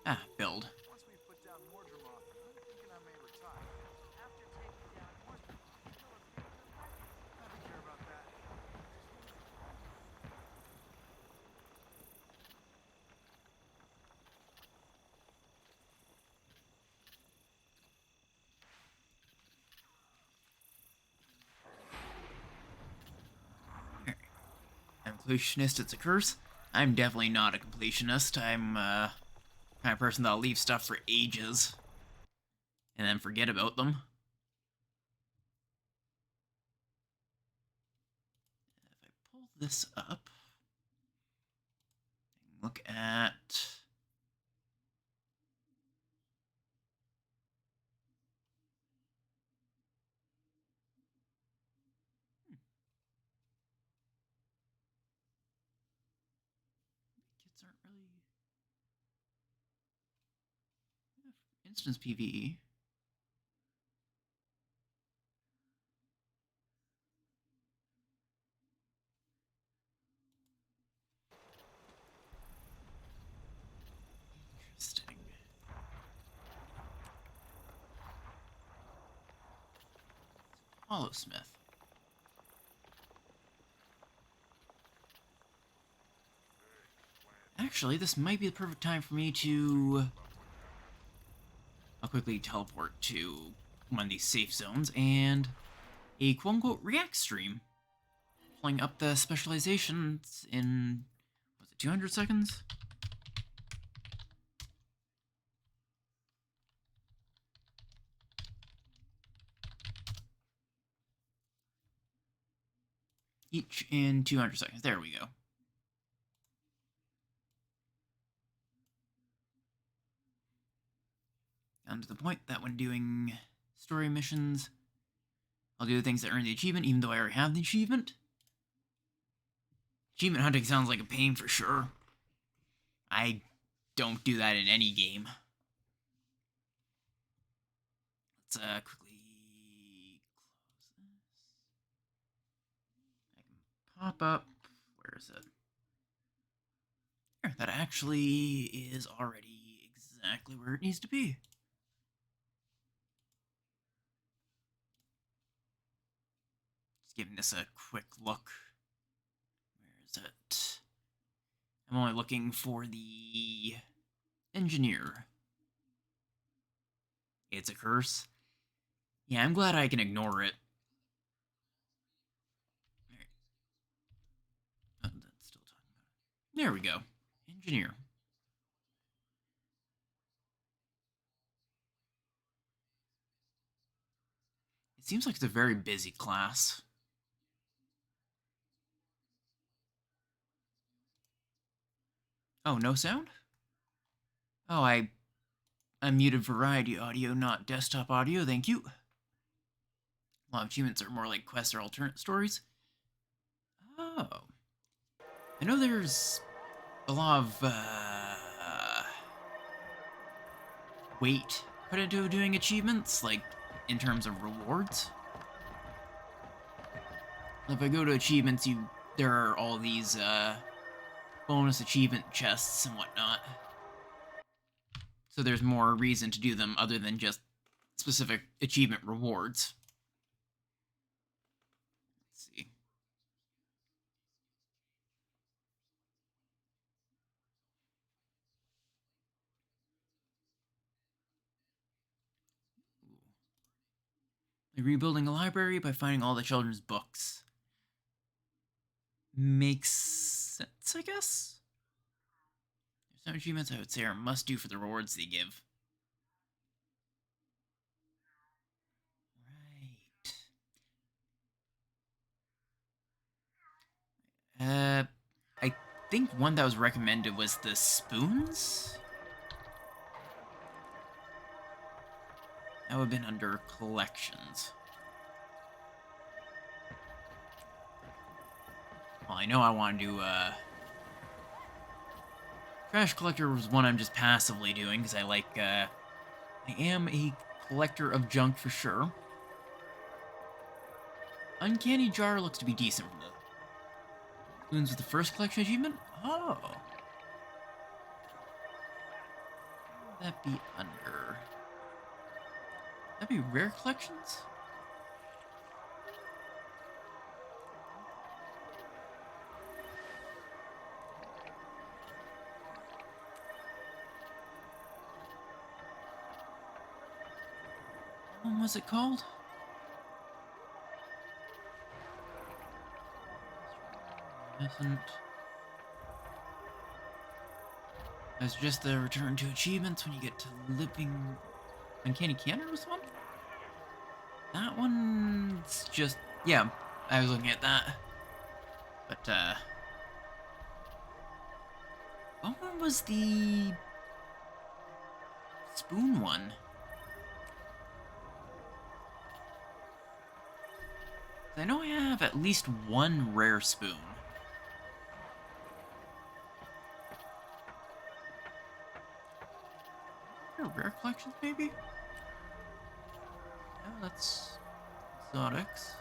Ah, build. Once we put down Mordrum off, I'm thinking I may retire. After taking down Mordrum, I don't care about that. I'm a completionist, it's a curse. I'm definitely not a completionist. I'm, kind of person that'll leave stuff for ages. And then forget about them. If I pull this up, look at... Kits aren't really... Instance PvE. Interesting. Hollowsmith. Actually, this might be the perfect time for me to... I'll quickly teleport to one of these safe zones and a quote-unquote react stream. Pulling up the specializations in, was it 200 seconds? Each in 200 seconds. There we go. Down to the point that when doing story missions, I'll do the things that earn the achievement, even though I already have the achievement. Achievement hunting sounds like a pain for sure. I don't do that in any game. Let's quickly close this. I can pop up. Where is it? There, that actually is already exactly where it needs to be. Just giving this a quick look. Where is it? I'm only looking for the engineer. It's a curse. Yeah, I'm glad I can ignore it. Oh, that's still talking about it. There we go. Engineer. It seems like it's a very busy class. Oh, no sound? Oh, I unmuted variety audio, not desktop audio, thank you. A lot of achievements are more like quests or alternate stories. Oh. I know there's a lot of, weight put into doing achievements, like, in terms of rewards. If I go to achievements, there are all these, bonus achievement chests and whatnot. So there's more reason to do them other than just specific achievement rewards. Let's see. Rebuilding a library by finding all the children's books. Makes sense, I guess? There's some achievements I would say are must-do for the rewards they give. Right. I think one that was recommended was the spoons? That would have been under collections. Well, I know I want to do, Trash Collector was one I'm just passively doing, because I like, I am a collector of junk for sure. Uncanny Jar looks to be decent from the spoons with the first collection achievement? Oh. What would that be under? That'd be rare collections? What was it called? Isn't. It's just the return to achievements when you get to living. Uncanny Canner was one? That one's just. Yeah, I was looking at that. But, what one was the spoon one? I know I have at least one rare spoon. Rare collections, maybe? Yeah, that's exotics.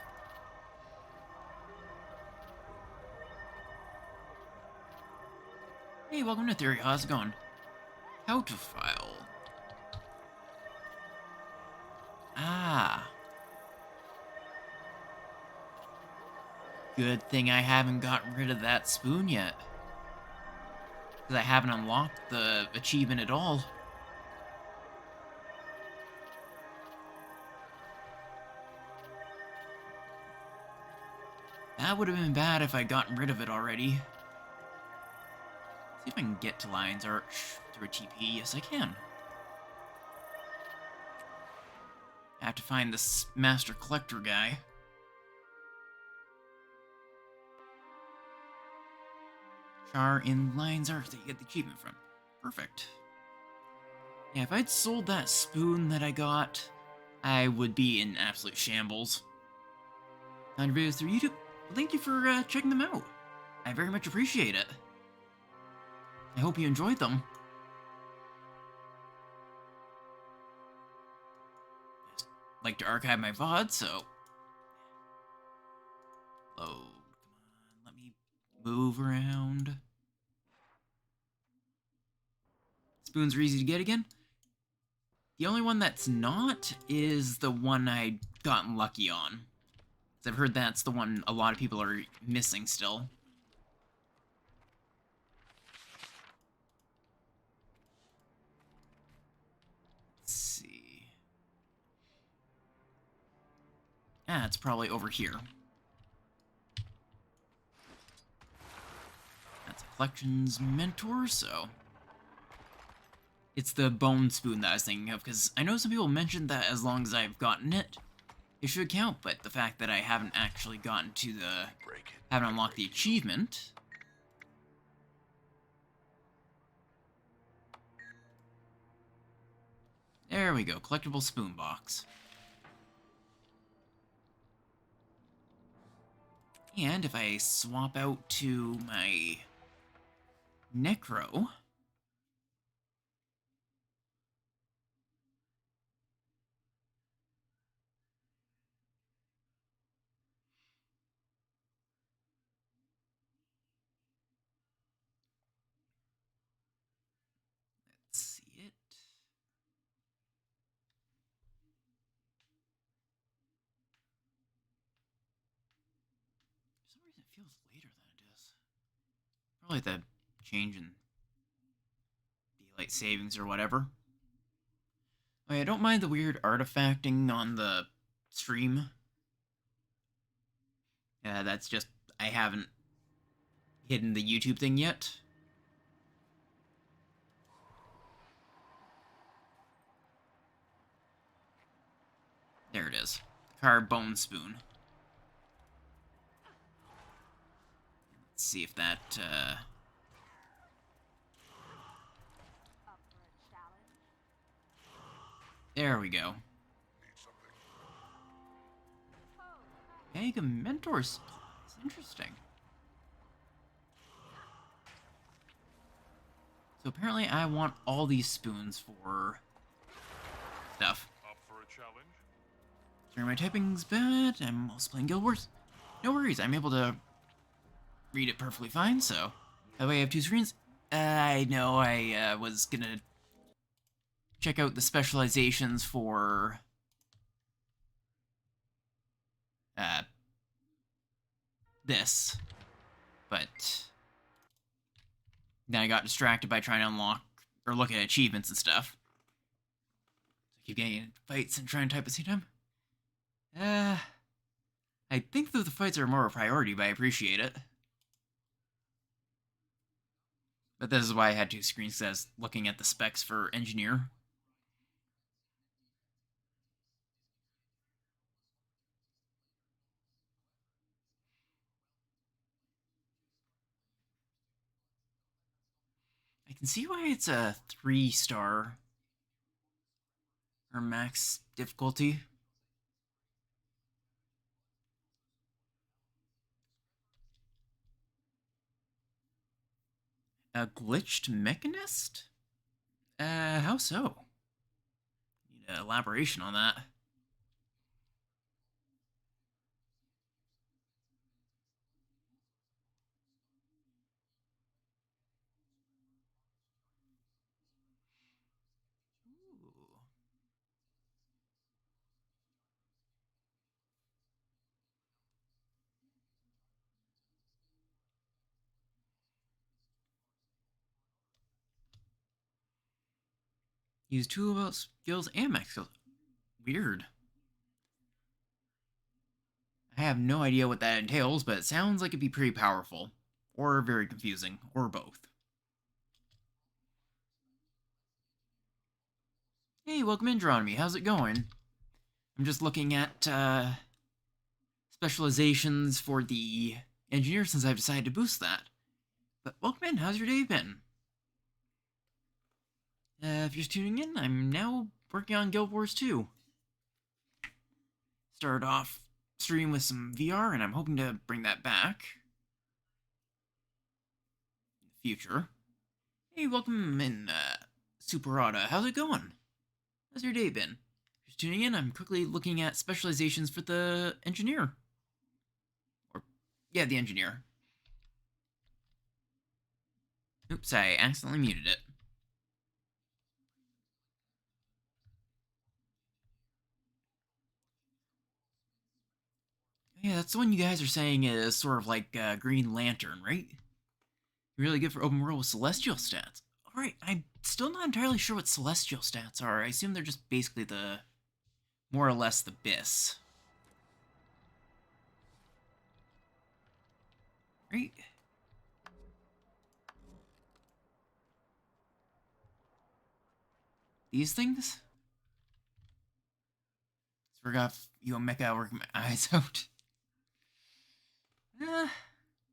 Hey, welcome to Theory. How's it going? How to file? Ah. Good thing I haven't gotten rid of that spoon yet. Because I haven't unlocked the achievement at all. That would have been bad if I'd gotten rid of it already. See if I can get to Lion's Arch through a TP. Yes, I can. I have to find this Master Collector guy. Char in Lion's Arch that you get the achievement from. Perfect. Yeah, if I'd sold that spoon that I got, I would be in absolute shambles. Found your videos through YouTube. Well, thank you for checking them out. I very much appreciate it. I hope you enjoyed them. Just like to archive my VOD, so... Oh, come on, let me move around. Spoons are easy to get again. The only one that's not is the one I gotten lucky on. I've heard that's the one a lot of people are missing still. Let's see. Ah, it's probably over here. That's a collections mentor, so... It's the bone spoon that I was thinking of, because I know some people mentioned that as long as I've gotten it, it should count, but the fact that I haven't actually gotten to the... haven't unlocked the achievement... There we go, collectible spoon box. And if I swap out to my Necro... Let's see it. For some reason it feels later than it is. Probably the change in daylight savings or whatever. I don't mind the weird artifacting on the stream. That's just, I haven't hidden the YouTube thing yet. There it is. Carved bone spoon. Let's see if that, There we go. Mega Mentor supplies. Interesting. So apparently I want all these spoons for stuff. Up for a challenge? Sorry, my typing's bad. I'm also playing Guild Wars. No worries, I'm able to read it perfectly fine, so... That way I have two screens. I know I was gonna check out the specializations for... this. But... then I got distracted by trying to unlock, or look at achievements and stuff. So I keep getting into fights and trying to type at the same time. I think that the fights are more of a priority, but I appreciate it. But this is why I had two screens, because I was looking at the specs for Engineer. I can see why it's a 3-star or max difficulty. A glitched mechanist? How so? Need an elaboration on that. Ooh. Use two about skills and max skills. Weird. I have no idea what that entails, but it sounds like it'd be pretty powerful. Or very confusing. Or both. Hey, welcome in, Dronomy. How's it going? I'm just looking at specializations for the engineer since I've decided to boost that. But welcome in. How's your day been? If you're just tuning in, I'm now working on Guild Wars 2. Started off stream with some VR, and I'm hoping to bring that back in the future. Hey, welcome in, Superada. How's it going? How's your day been? Just tuning in, I'm quickly looking at specializations for the engineer. Or, yeah, the engineer. Oops, I accidentally muted it. Yeah, that's the one you guys are saying is sort of like Green Lantern, right? Really good for open world with celestial stats. Alright, I'm still not entirely sure what celestial stats are. I assume they're just basically the... more or less the BIS. Right? These things? Forgot you mecha working my eyes out.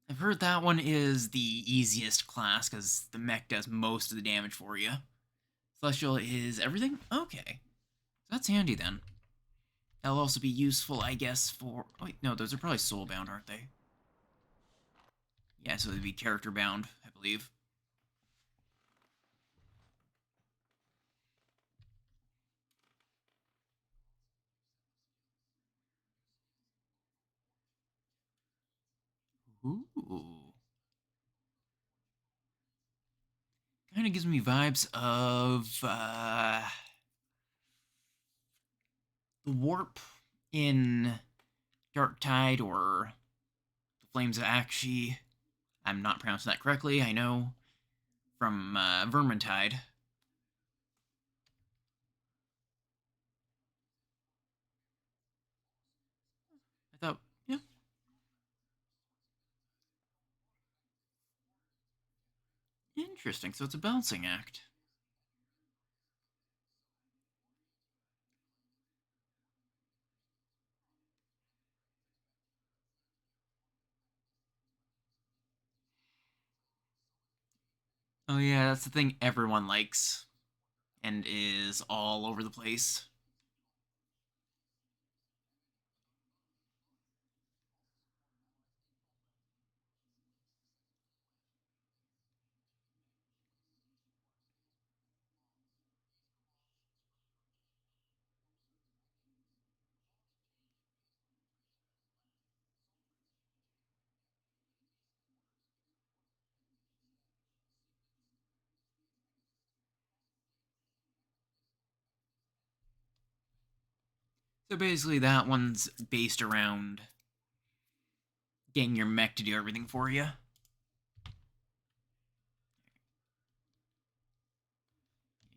I've heard that one is the easiest class because the mech does most of the damage for you. Celestial is everything? Okay. That's handy then. That'll also be useful, I guess, for... oh, wait, no, those are probably soulbound, aren't they? Yeah, so it'd be character bound, I believe. Ooh. Kind of gives me vibes of the warp in Dark Tide or the Flames of Akshi. I'm not pronouncing that correctly, I know, from Vermintide. I thought, yeah. Interesting, so it's a balancing act. Oh yeah, that's the thing everyone likes and is all over the place. So basically that one's based around getting your mech to do everything for you. You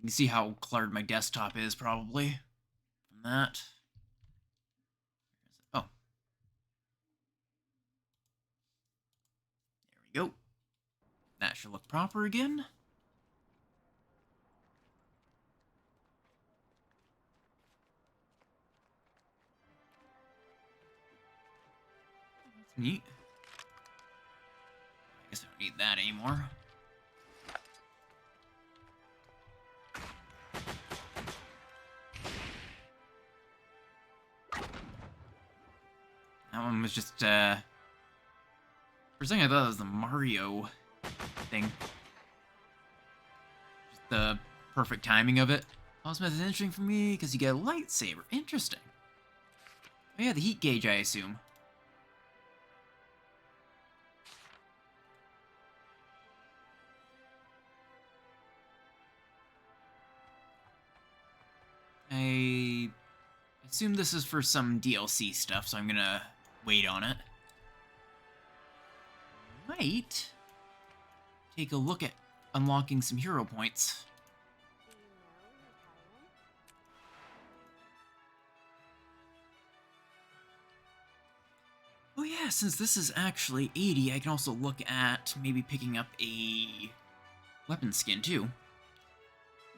can see how cluttered my desktop is, probably, from that. Oh. There we go. That should look proper again. That's neat. I guess I don't need that anymore. That one was just, for a second I thought it was the Mario thing. Just the perfect timing of it. Pulse method is interesting for me, because you get a lightsaber. Interesting. Oh yeah, the heat gauge, I assume. I assume this is for some DLC stuff, so I'm gonna wait on it. Might take a look at unlocking some hero points. Oh yeah, since this is actually 80, I can also look at maybe picking up a weapon skin too.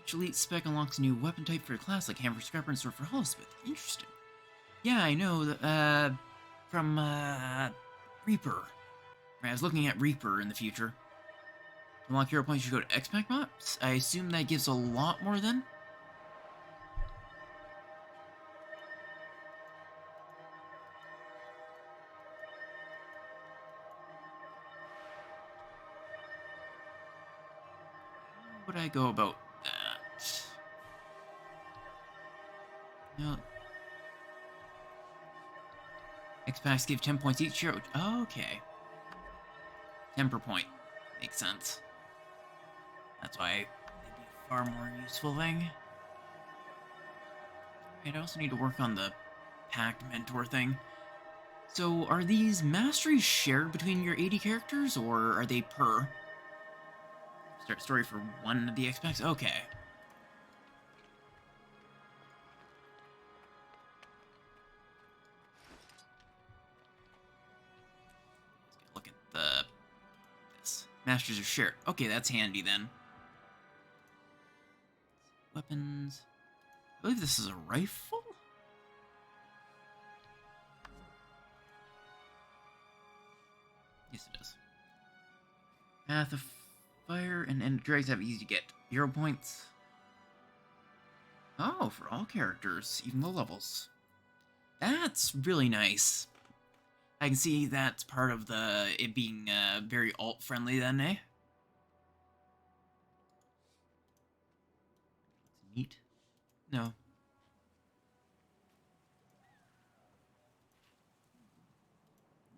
Each elite spec unlocks a new weapon type for a class, like Hammer Scrapper and Sword for Hollowsmith. Interesting. Yeah, I know that, from, Reaper. I was looking at Reaper in the future. To unlock hero points, you go to X-Pac Maps. I assume that gives a lot more then? How would I go about that? No. X-Packs give 10 points each hero. Okay. 10 per point. Makes sense. That's why it'd be a far more useful thing. I'd also need to work on the Pact Mentor thing. So, are these masteries shared between your 80 characters, or are they per? Start story for one of the X-Packs? Okay. Let's look at this. Masters are shared. Okay, that's handy then. Weapons. I believe this is a rifle? Yes, it is. Path of Fire and End Dregs have easy to get hero points. Oh, for all characters, even low levels. That's really nice. I can see that's part of it being very alt-friendly then, eh? Neat. No.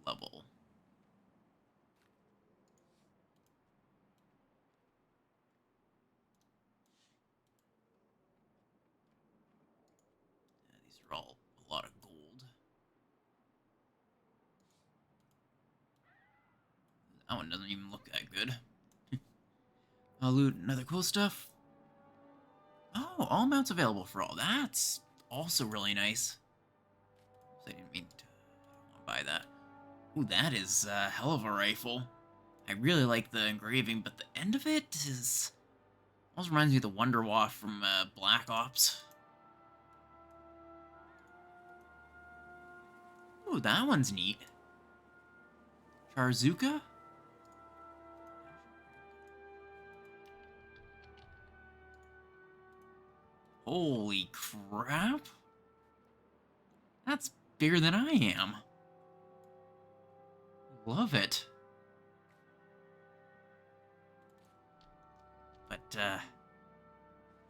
Level. Yeah, these are all a lot of gold. That one doesn't even look that good. I'll loot another cool stuff. Oh, all mounts available for all. That's also really nice. I didn't mean to buy that. Ooh, that is a hell of a rifle. I really like the engraving, but the end of it is... almost reminds me of the Wonder Waff from Black Ops. Ooh, that one's neat. Charzuka? Holy crap. That's bigger than I am. Love it. But,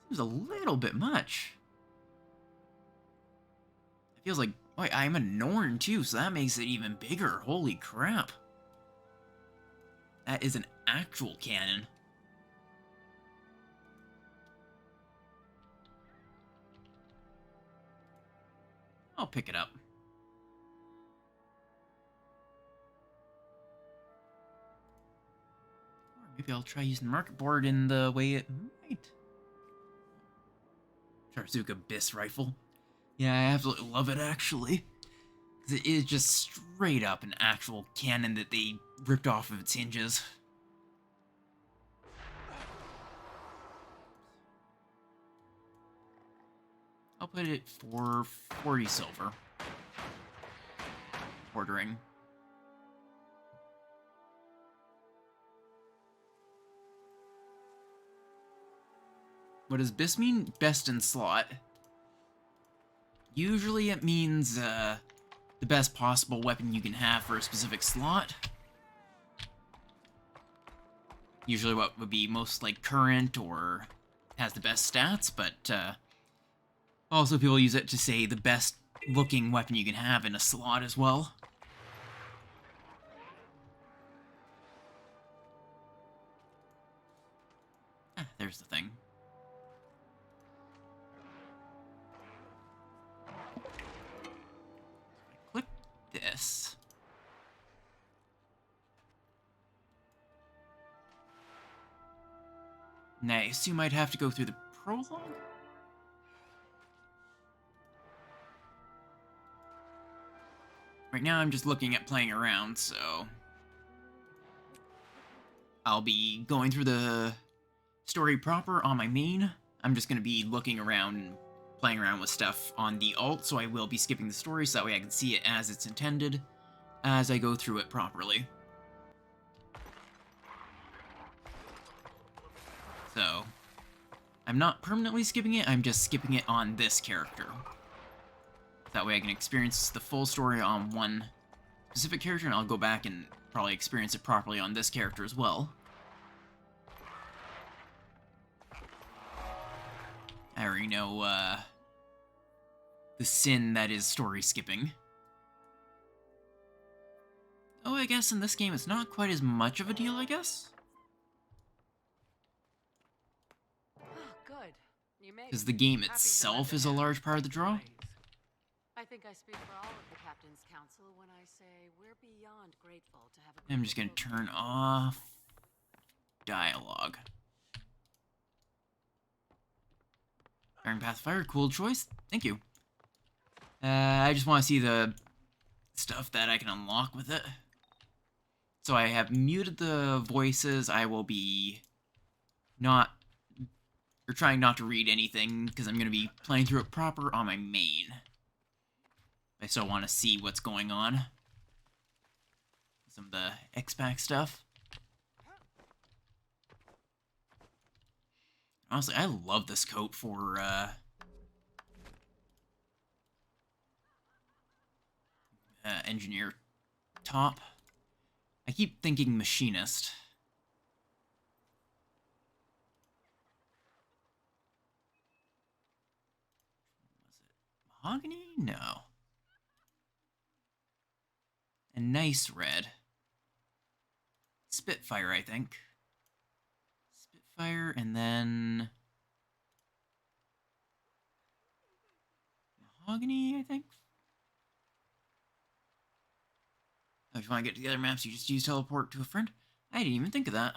seems a little bit much. It feels like, wait, I'm a Norn too, so that makes it even bigger. Holy crap. That is an actual cannon. I'll pick it up. Or maybe I'll try using the market board in the way it might. Charzuka Biss rifle. Yeah, I absolutely love it, actually. Because it is just straight up an actual cannon that they ripped off of its hinges. I'll put it for 40 silver. Ordering. What does BIS mean? Best in slot. Usually it means the best possible weapon you can have for a specific slot. Usually what would be most like current or has the best stats, but also people use it to say the best looking weapon you can have in a slot as well. Ah, there's the thing. Click this. Nice, you might have to go through the prologue? Right now I'm just looking at playing around, so... I'll be going through the story proper on my main. I'm just going to be looking around and playing around with stuff on the alt, so I will be skipping the story so that way I can see it as it's intended as I go through it properly. So, I'm not permanently skipping it, I'm just skipping it on this character. That way I can experience the full story on one specific character, and I'll go back and probably experience it properly on this character as well. I already know, the sin that is story skipping. Oh, I guess in this game it's not quite as much of a deal, I guess? Good. You made it. Because the game Happy to itself let is a them large part of the draw. I think I speak for all of the Captain's Council when I say we're beyond grateful to have a I'm just gonna turn off dialogue. Iron Pathfire, cool choice. Thank you. I just want to see the stuff that I can unlock with it. So I have muted the voices. I will be trying not to read anything because I'm going to be playing through it proper on my main. I still want to see what's going on. Some of the X-Pac stuff. Honestly, I love this coat for, engineer. top. I keep thinking machinist. Was it mahogany? No. A nice red. Spitfire, I think. Spitfire, and then mahogany, I think. Oh, if you want to get together maps, you just use teleport to a friend. I didn't even think of that.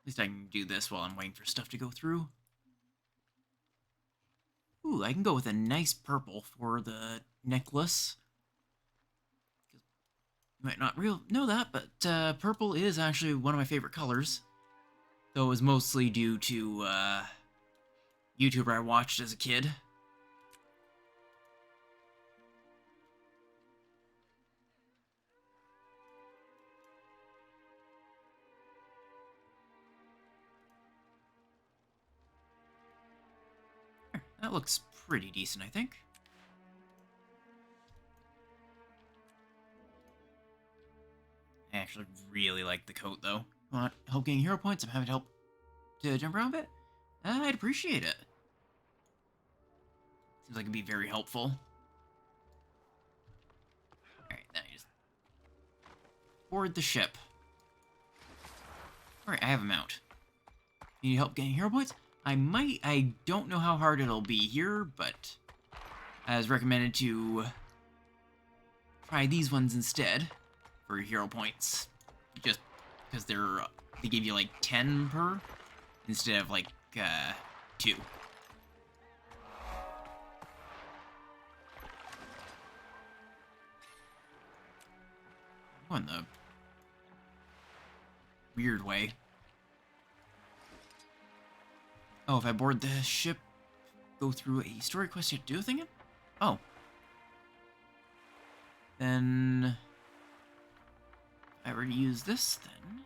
At least I can do this while I'm waiting for stuff to go through. Ooh, I can go with a nice purple for the necklace. You might not know that, but purple is actually one of my favorite colors. Though it was mostly due to YouTuber I watched as a kid. That looks pretty decent, I think. I actually really like the coat, though. Want help getting hero points? I'm having help to jump around a bit? I'd appreciate it. Seems like it'd be very helpful. Alright, then I just board the ship. Alright, I have a mount. You need help getting hero points? I don't know how hard it'll be here, but I was recommended to try these ones instead for hero points. Just because they give you like 10 per instead of like 2. Going the weird way. Oh, if I board the ship, go through a story quest, you have to do a thing? Oh. Then if I were to use this, then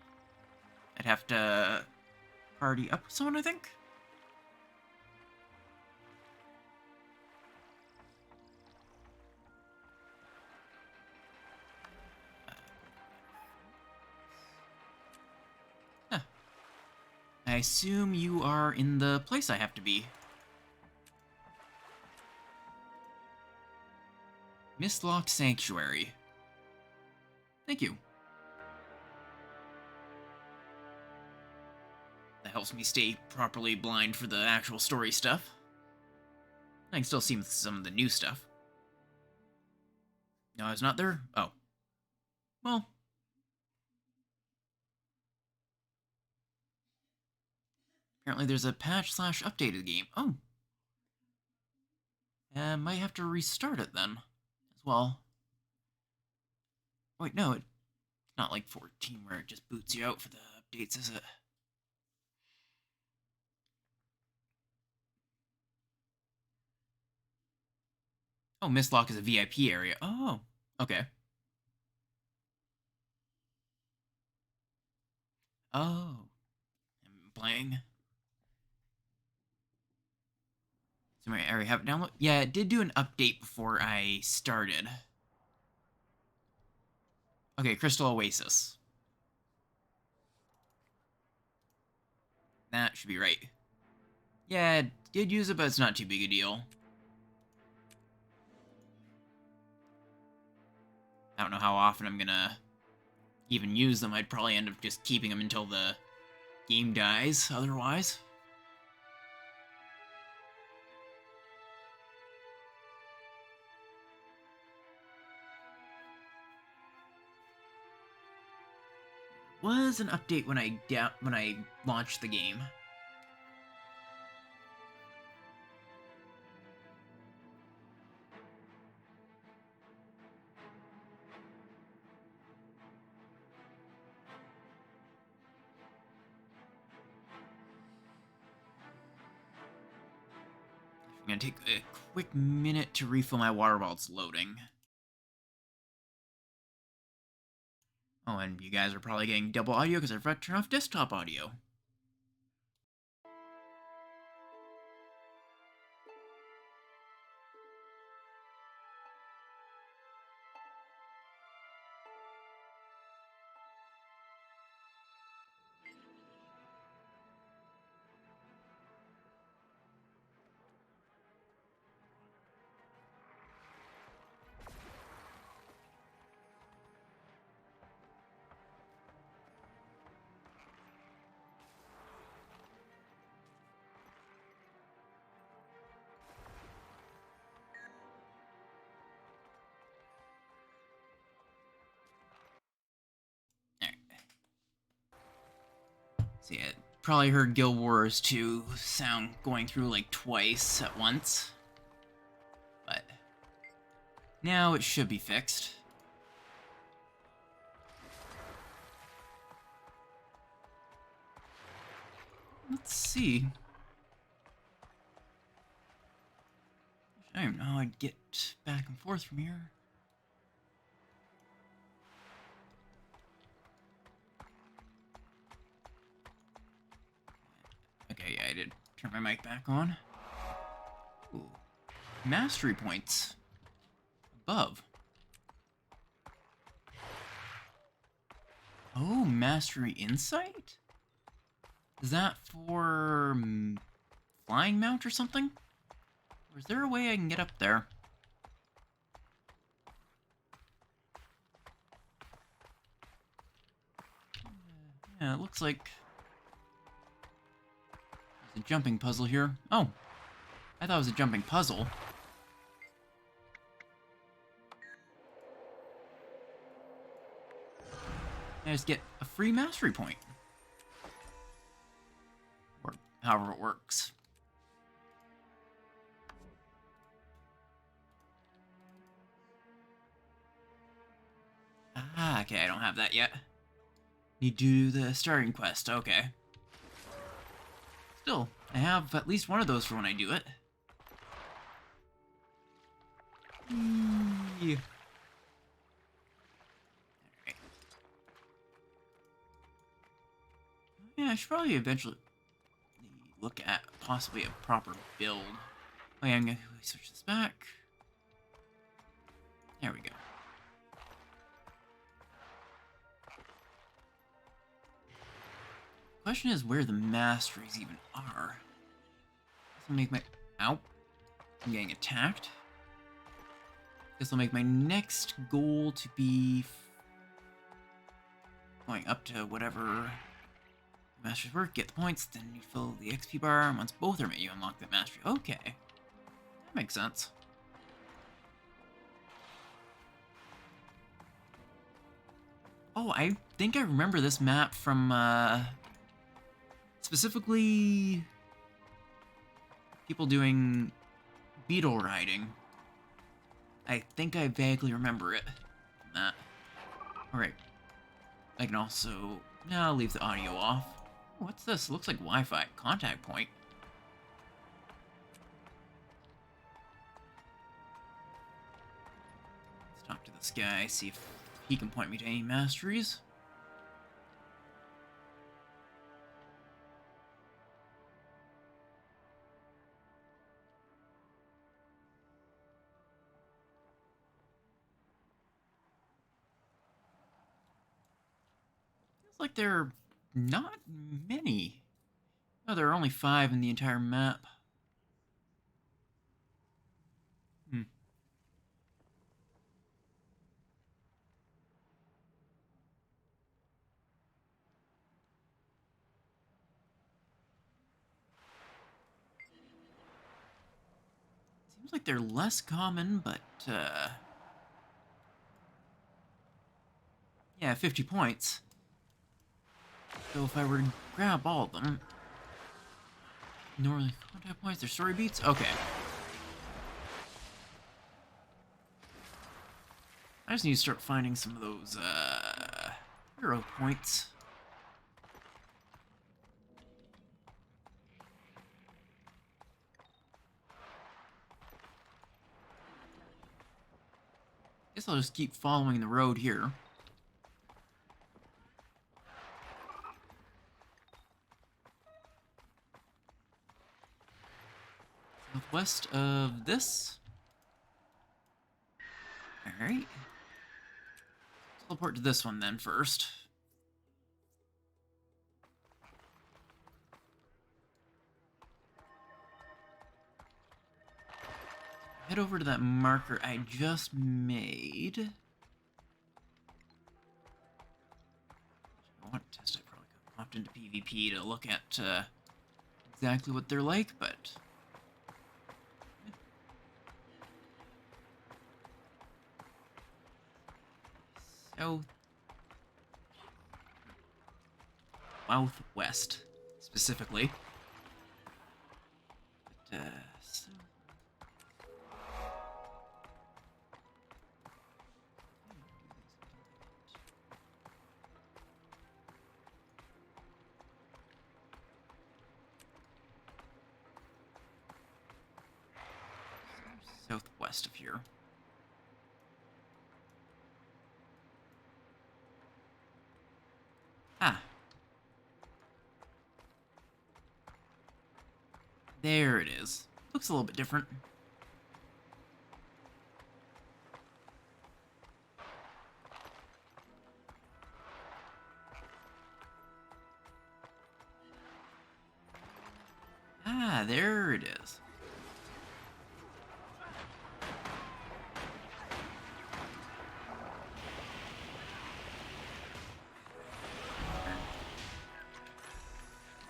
I'd have to party up with someone, I think? Huh. I assume you are in the place I have to be. Mistlock Sanctuary. Thank you. That helps me stay properly blind for the actual story stuff. I can still see some of the new stuff. No, I was not there? Oh. Well. Apparently there's a patch/update of the game. Oh. Might have to restart it then, as well. Wait, no, it's not like 14 where it just boots you out for the updates, is it? Oh, Mistlock is a VIP area. Oh, okay. Oh, I'm playing. So I already have it downloaded? Yeah, it did do an update before I started. Okay, Crystal Oasis. That should be right. Yeah, I did use it, but it's not too big a deal. I don't know how often I'm gonna even use them. I'd probably end up just keeping them until the game dies, otherwise. Was an update when I launched the game. I'm gonna take a quick minute to refill my water while it's loading. Oh, and you guys are probably getting double audio because I forgot to turn off desktop audio. So yeah, probably heard Guild Wars 2 sound going through like twice at once. But now it should be fixed. Let's see. I don't know how I'd get back and forth from here. Okay, yeah, I did turn my mic back on. Ooh. Mastery points. Above. Oh, Mastery Insight? Is that for flying mount or something? Or is there a way I can get up there? Yeah, it looks like there's a jumping puzzle here. Oh, I thought it was a jumping puzzle. I just get a free mastery point. Or however it works. Ah, okay, I don't have that yet. Need to do the starting quest, okay. Still, I have at least one of those for when I do it. Yeah. Alright. Yeah, I should probably eventually look at possibly a proper build. Oh yeah, I'm gonna switch this back. There we go. Question is where the masteries even are. This will make my... Ow. I'm getting attacked. This will make my next goal to be... going up to whatever the masters work, get the points, then you fill the XP bar, and once both are met, you unlock that mastery. Okay. That makes sense. Oh, I think I remember this map from, specifically people doing beetle riding. I think I vaguely remember it from that. Alright. I can also... No, I'll leave the audio off. What's this? It looks like Wi-Fi. Contact point. Let's talk to this guy, see if he can point me to any masteries. Feels like there are not many. Oh, there are only 5 in the entire map. Seems like they're less common, but, yeah, 50 points. So if I were to grab all of them... Normally, contact points, their story beats? Okay. I just need to start finding some of those, hero points. Guess I'll just keep following the road here. Southwest of this. Alright. Teleport to this one then first. Head over to that marker I just made. I want to test it. Probably could have popped into PvP to look at exactly what they're like, but southwest specifically. But, southwest of here. Ah. There it is. Looks a little bit different. Ah, there it is.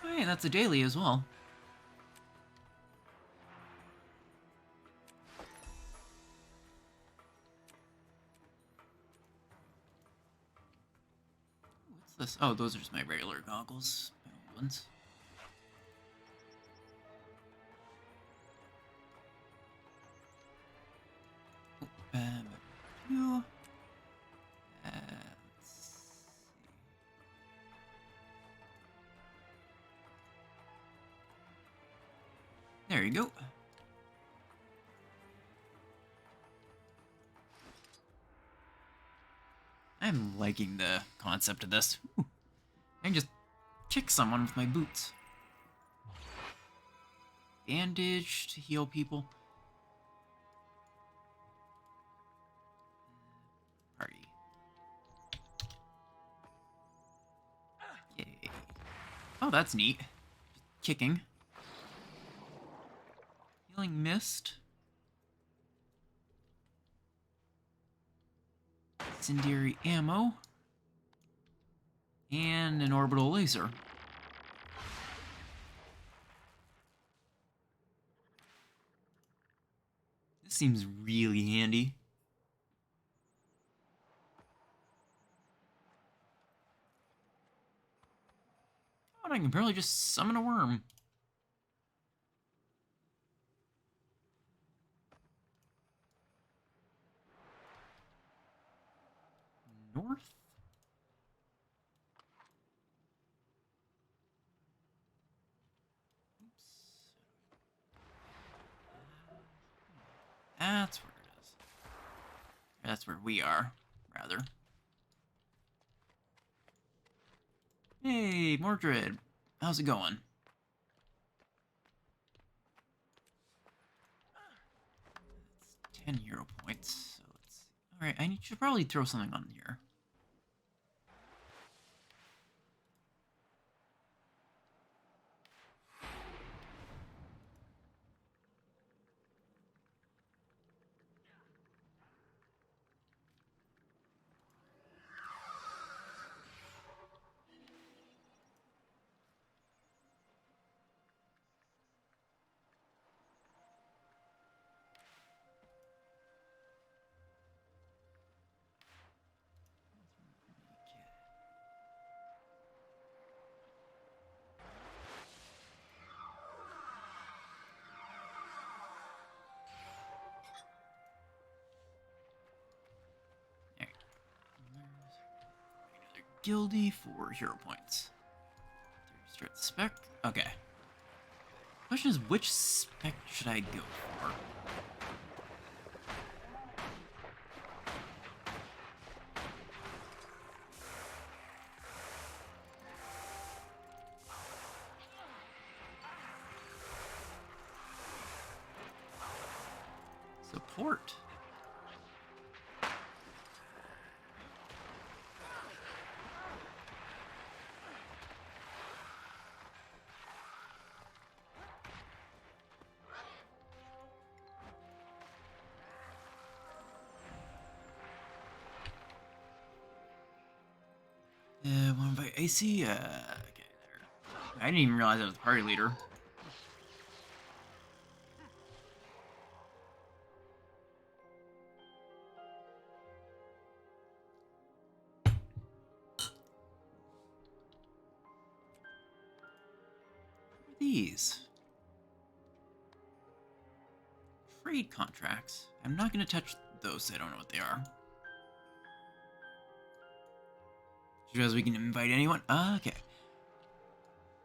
Oh, hey, that's a daily as well. What's this? Oh, those are just my regular goggles. My old ones. Let's see. There you go. I'm liking the concept of this. Ooh. I can just kick someone with my boots. Bandage to heal people. Party. Yay. Oh, that's neat. Kicking. Healing mist. Incendiary ammo. And an orbital laser. This seems really handy. Oh, and I can barely just summon a worm. North? Oops. That's where it is. That's where we are, rather. Hey, Mordred. How's it going? That's 10 hero points. So let's see. Alright, I should probably throw something on here. Guildy for hero points. Start the spec. Okay. Question is, which spec should I go for? port. Want to invite AC? Okay, there. I didn't even realize I was the party leader. What are these? Trade contracts. I'm not going to touch those. I don't know what they are. Because we can invite anyone? Okay.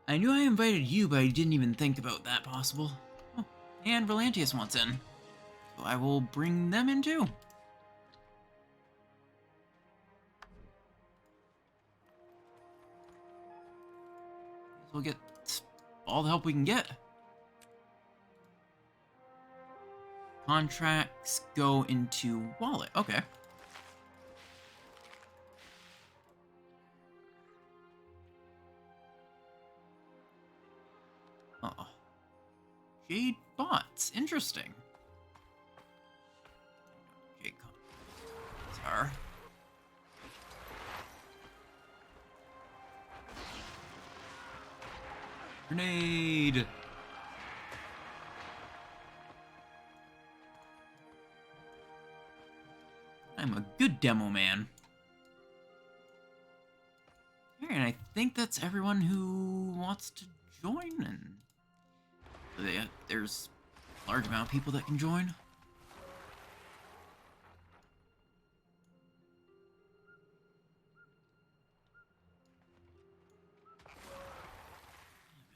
I knew I invited you, but I didn't even think about that possible. Oh, and Volantius wants in. So I will bring them in too. We'll get all the help we can get. Contracts go into wallet. Okay. Oh. Jade bots. Interesting. Okay, Czar. Grenade. I'm a good demo man. Alright, I think that's everyone who wants to join, and there's a large amount of people that can join.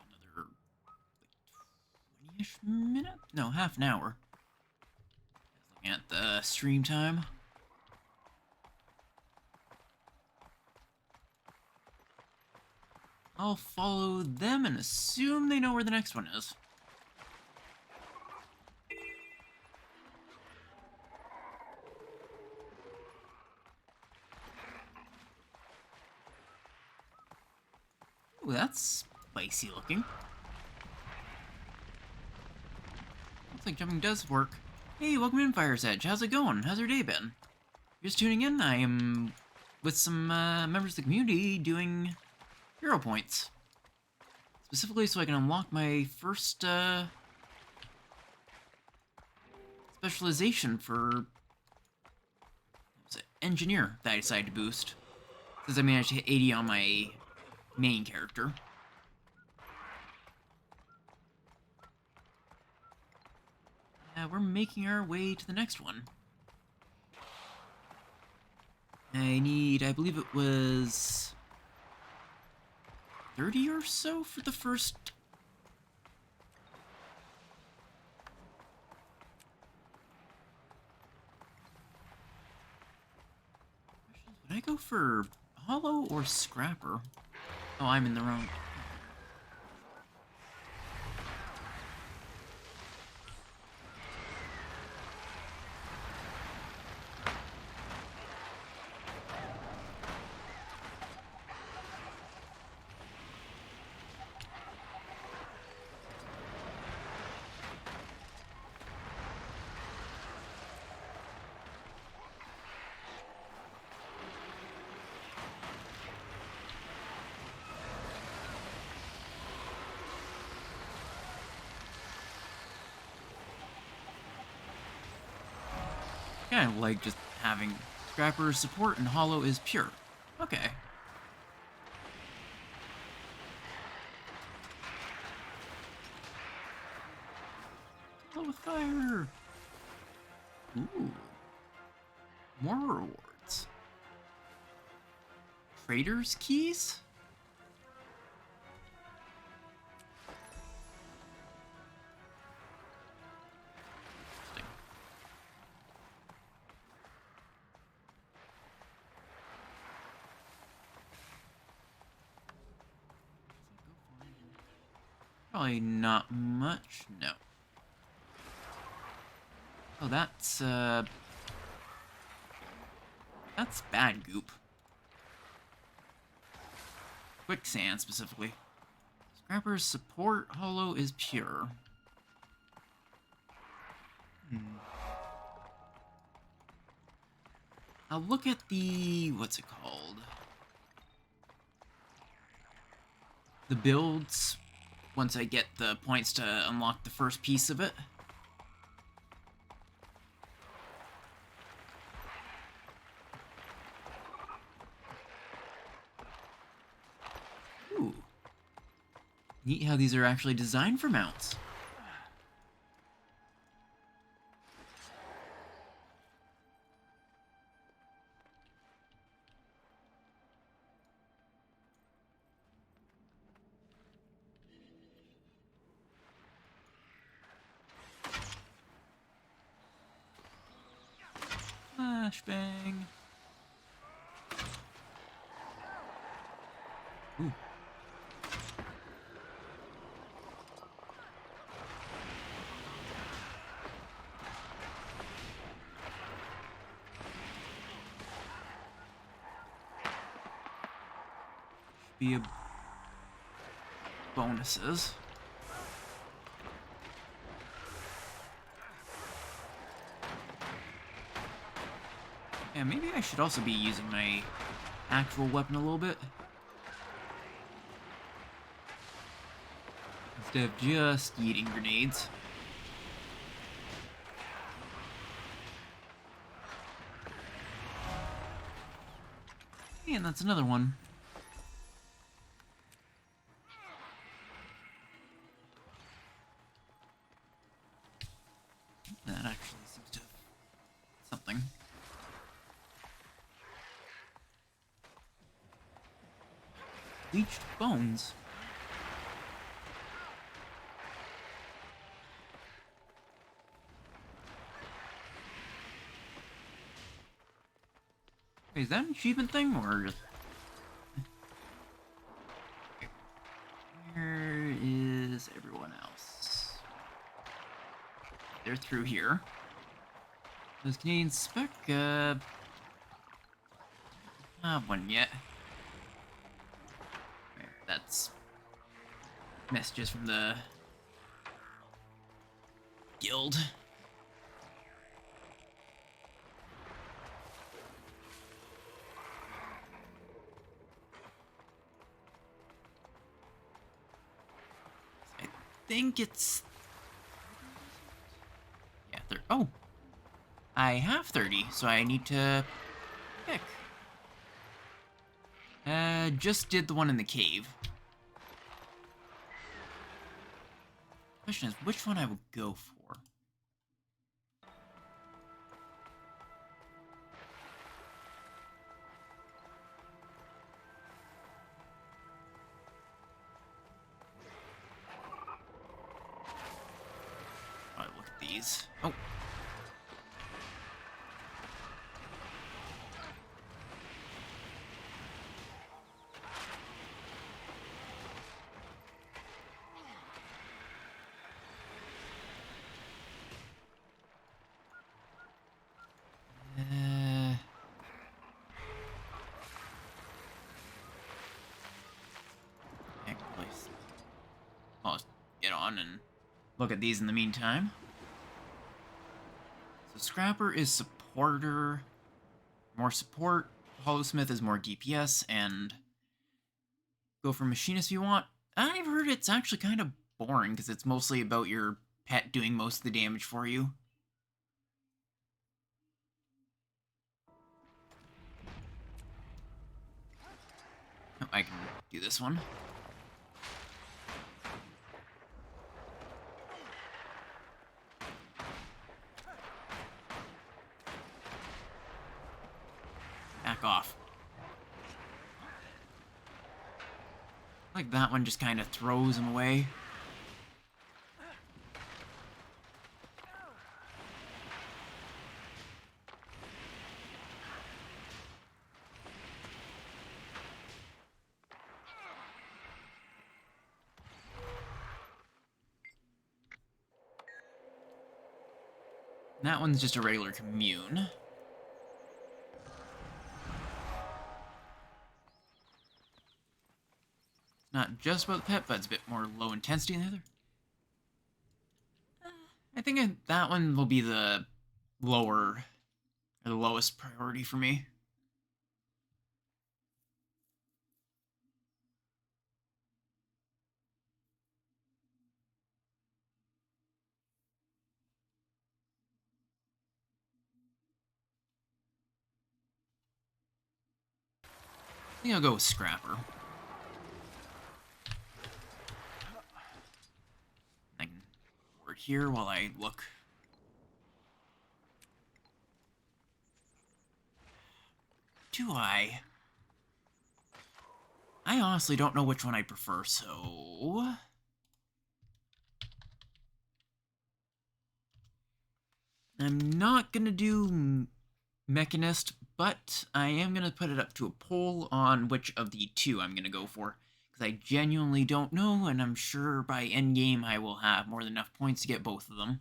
Another 20-ish minute? No, half an hour. Looking at the stream time. I'll follow them and assume they know where the next one is. Ooh, that's spicy looking. Looks like jumping does work. Hey, welcome in, Fire's Edge. How's it going? How's your day been? You're just tuning in? I am with some members of the community doing hero points. Specifically so I can unlock my first specialization for what was it? Engineer that I decided to boost. Since I managed to hit 80 on my main character. We're making our way to the next one. I believe it was 30 or so for the first. Would I go for Hollow or Scrapper? Oh, I'm in the wrong. Kind of like just having Scrapper support and Hollow is pure. Okay. Kill with fire! Ooh. More rewards. Trader's keys? Probably not much, no. Oh, that's bad goop. Quicksand, specifically. Scrapper's support hollow is pure. I'll look at the... what's it called? The builds, once I get the points to unlock the first piece of it. Ooh. Neat how these are actually designed for mounts. Flashbang. Ooh. Be a bonuses. Yeah, maybe I should also be using my actual weapon a little bit. Instead of just eating grenades. And that's another one. That actually seems to have something. Bleached bones. Wait, is that an achievement thing, or just... Where is everyone else? They're through here. Those Canadian spec, not one yet. That's messages from the guild. I think it's... yeah, oh! I have 30, so I need to pick. Just did the one in the cave. Question is, which one I would go for? Probably look at these. Oh. Place. I'll just get on and look at these in the meantime. So Scrapper is supporter, more support. Hollowsmith is more DPS, and go for machinist if you want. I've heard it's actually kind of boring because it's mostly about your pet doing most of the damage for you. Oh, I can do this one. Back off. Like that one just kind of throws him away. That one's just a regular commune. Not just about the pet, but it's a bit more low intensity than the other. I think that one will be the lower, or the lowest priority for me. I think I'll go with Scrapper. I can word here while I look. Do I? I honestly don't know which one I prefer, so... I'm not gonna do Mechanist, but I am gonna put it up to a poll on which of the two I'm gonna go for. Because I genuinely don't know, and I'm sure by endgame I will have more than enough points to get both of them.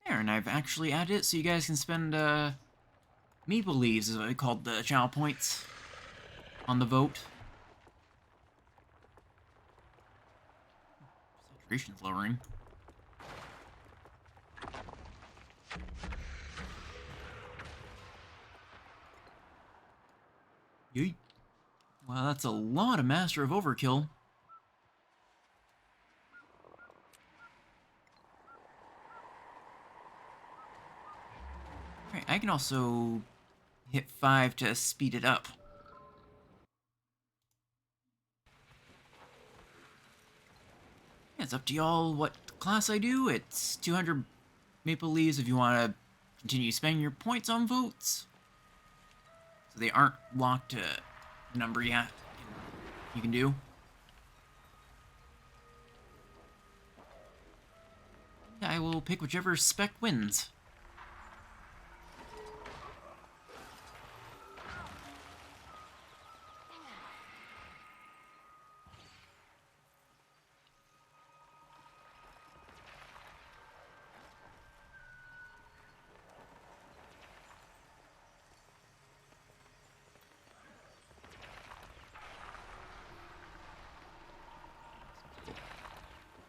There, and I've actually added it so you guys can spend, Maple Leaves is what I called the channel points on the vote. Saturation's lowering. Yeet. Wow, that's a lot of Master of Overkill. Alright, I can also hit 5 to speed it up. Yeah, it's up to y'all what class I do. It's 200 Maple Leaves if you want to continue spending your points on votes. So they aren't locked to a number yet. You can do. I will pick whichever spec wins.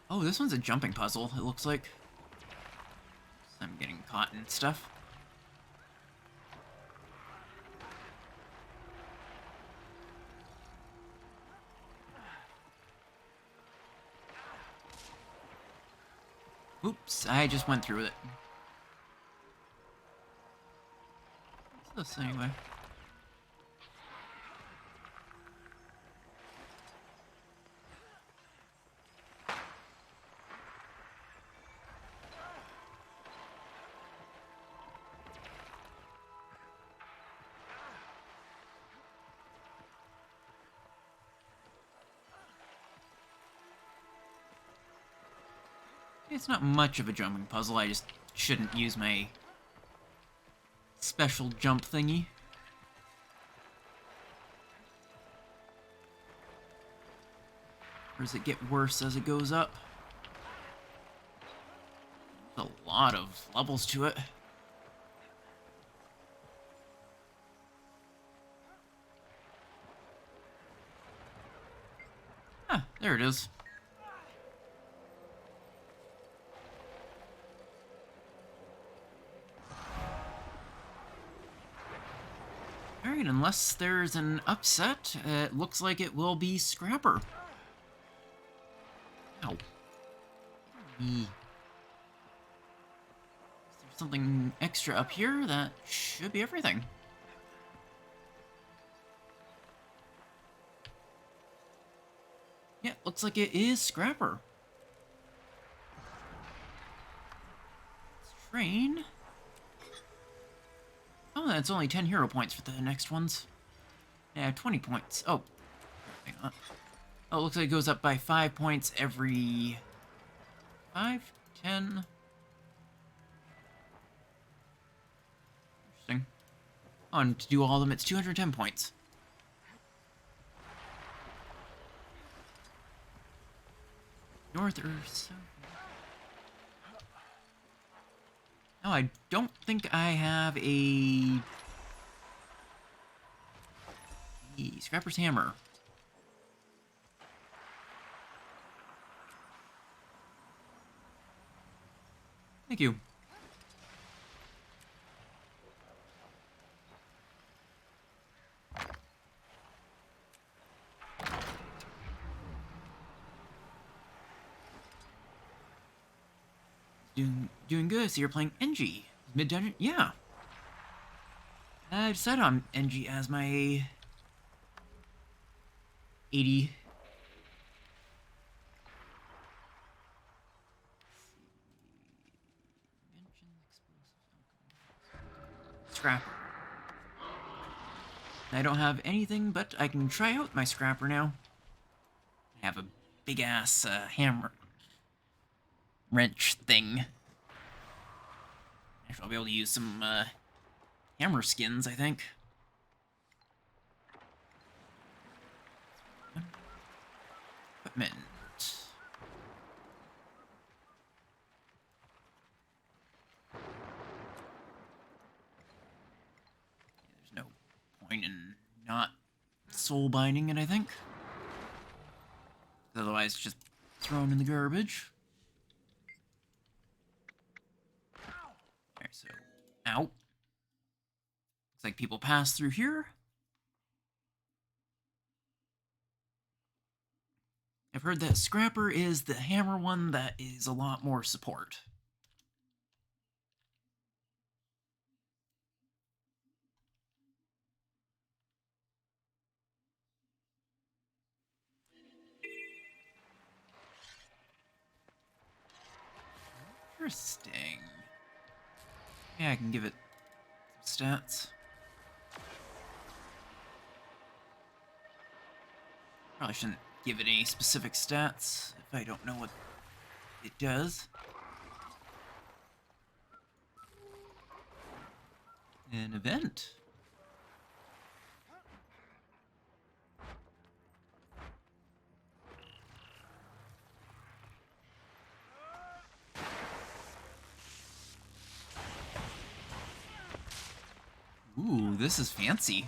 Oh, this one's a jumping puzzle, it looks like. I'm getting caught in stuff. Oops, I just went through it. What's this anyway? It's not much of a jumping puzzle, I just shouldn't use my special jump thingy. Or does it get worse as it goes up? There's a lot of levels to it. Ah, there it is. Alright, unless there's an upset, it looks like it will be Scrapper. Ow. Is there something extra up here? That should be everything. Yeah, looks like it is Scrapper. Train. Oh, that's only 10 hero points for the next ones. Yeah, 20 points. Oh. Okay. not? Oh, it looks like it goes up by 5 points every 5, 10. Interesting. Oh, and to do all of them, it's 210 points. North or south? No, I don't think I have a Scrapper's Hammer. Thank you. Doing good. So you're playing NG. Mid dungeon? Yeah. I decided on NG as my 80. Scrapper. I don't have anything, but I can try out my scrapper now. I have a big ass hammer wrench thing. Actually, I'll be able to use some hammer skins, I think. Equipment. There's no point in not soul binding it, I think. Otherwise, it's just thrown in the garbage. Alright, so, ow. Looks like people pass through here. I've heard that Scrapper is the hammer one that is a lot more support. Interesting. Yeah, I can give it some stats. Probably shouldn't give it any specific stats if I don't know what it does. An event. Ooh, this is fancy.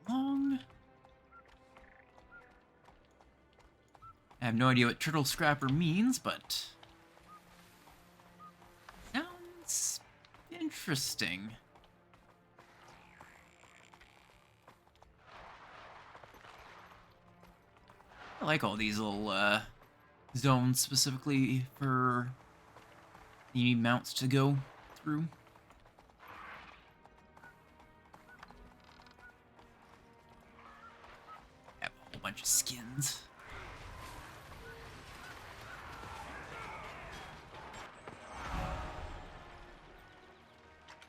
Long. I have no idea what turtle scrapper means, but sounds interesting. I like all these little zones specifically for you need mounts to go through. Have a whole bunch of skins.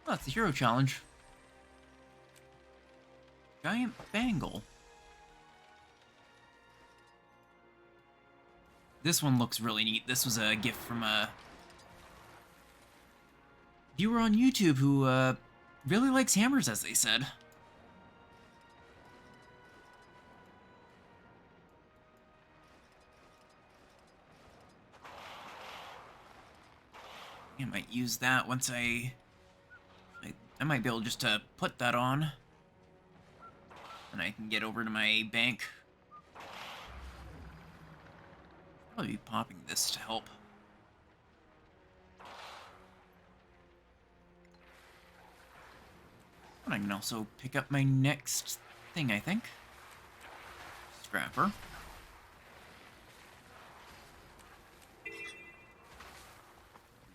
Oh, it's the hero challenge. Giant bangle. This one looks really neat. This was a gift from a viewer on YouTube who really likes hammers, as they said. I might use that once I might be able just to put that on. And I can get over to my bank. Probably be popping this to help. And I can also pick up my next thing, I think. Scrapper.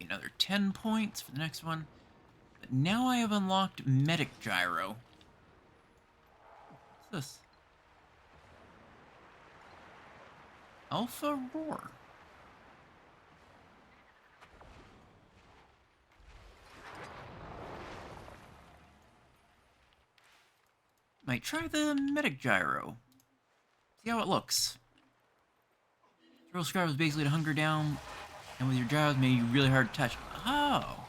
Another 10 points for the next one. But now I have unlocked Medic Gyro. What's this? Alpha Roar. Might try the medic gyro. See how it looks. Drill scribe is basically to hunker down, and with your gyros, maybe really hard to touch. Oh.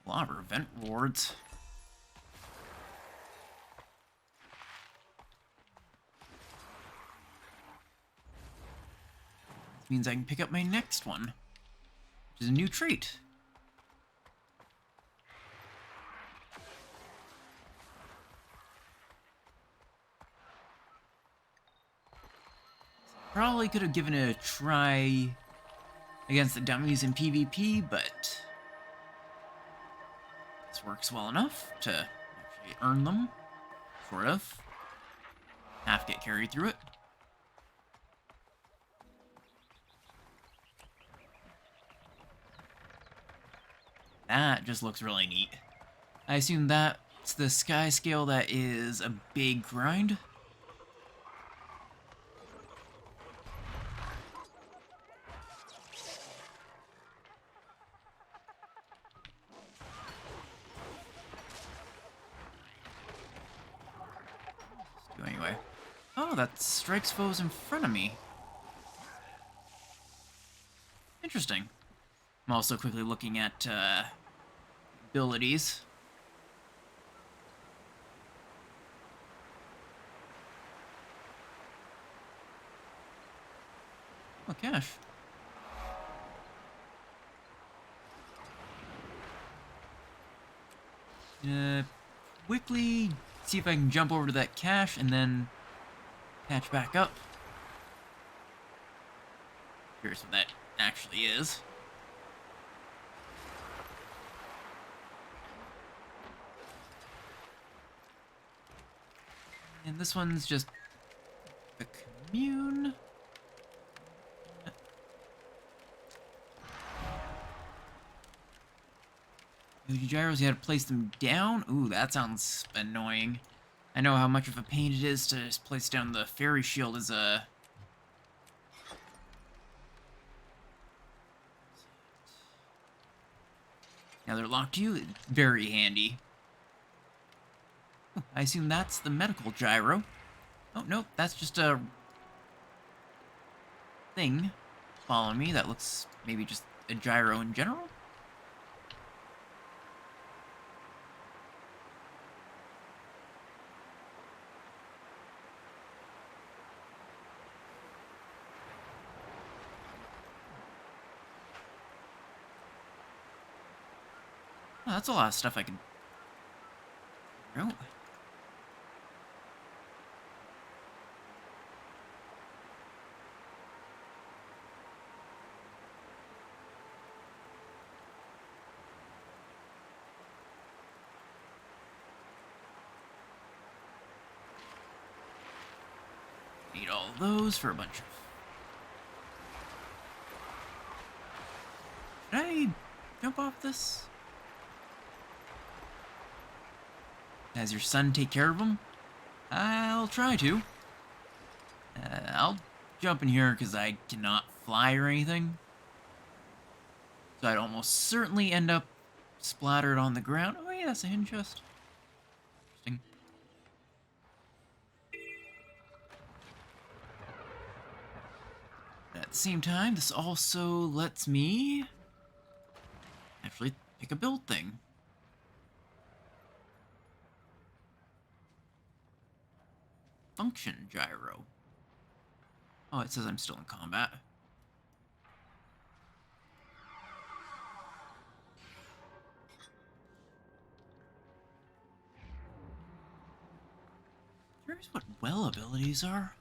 Lava vent wards. This means I can pick up my next one, which is a new trait. Probably could have given it a try against the dummies in PvP, but this works well enough to actually earn them, sort of. Half get carried through it. That just looks really neat. I assume that's the sky scale that is a big grind. Anyway. Oh, that strikes foes in front of me. Interesting. I'm also quickly looking at abilities. Oh, cash. Quickly see if I can jump over to that cache and then catch back up. Curious what that actually is. And this one's just a commune. Uji gyros, you had to place them down? Ooh, that sounds annoying. I know how much of a pain it is to just place down the fairy shield as a... Now they're locked to you. It's very handy. Oh, I assume that's the medical gyro. Oh, nope, that's just a thing following me that looks maybe just a gyro in general. Oh, that's a lot of stuff I can... Oh. Need all those for a bunch of... Should I jump off this? Has your son take care of them? I'll try to. I'll jump in here because I cannot fly or anything. So I'd almost certainly end up splattered on the ground. Oh yeah, that's a hidden chest. Interesting. At the same time, this also lets me actually pick a build thing. Function gyro. Oh, it says I'm still in combat. Curious what well abilities are.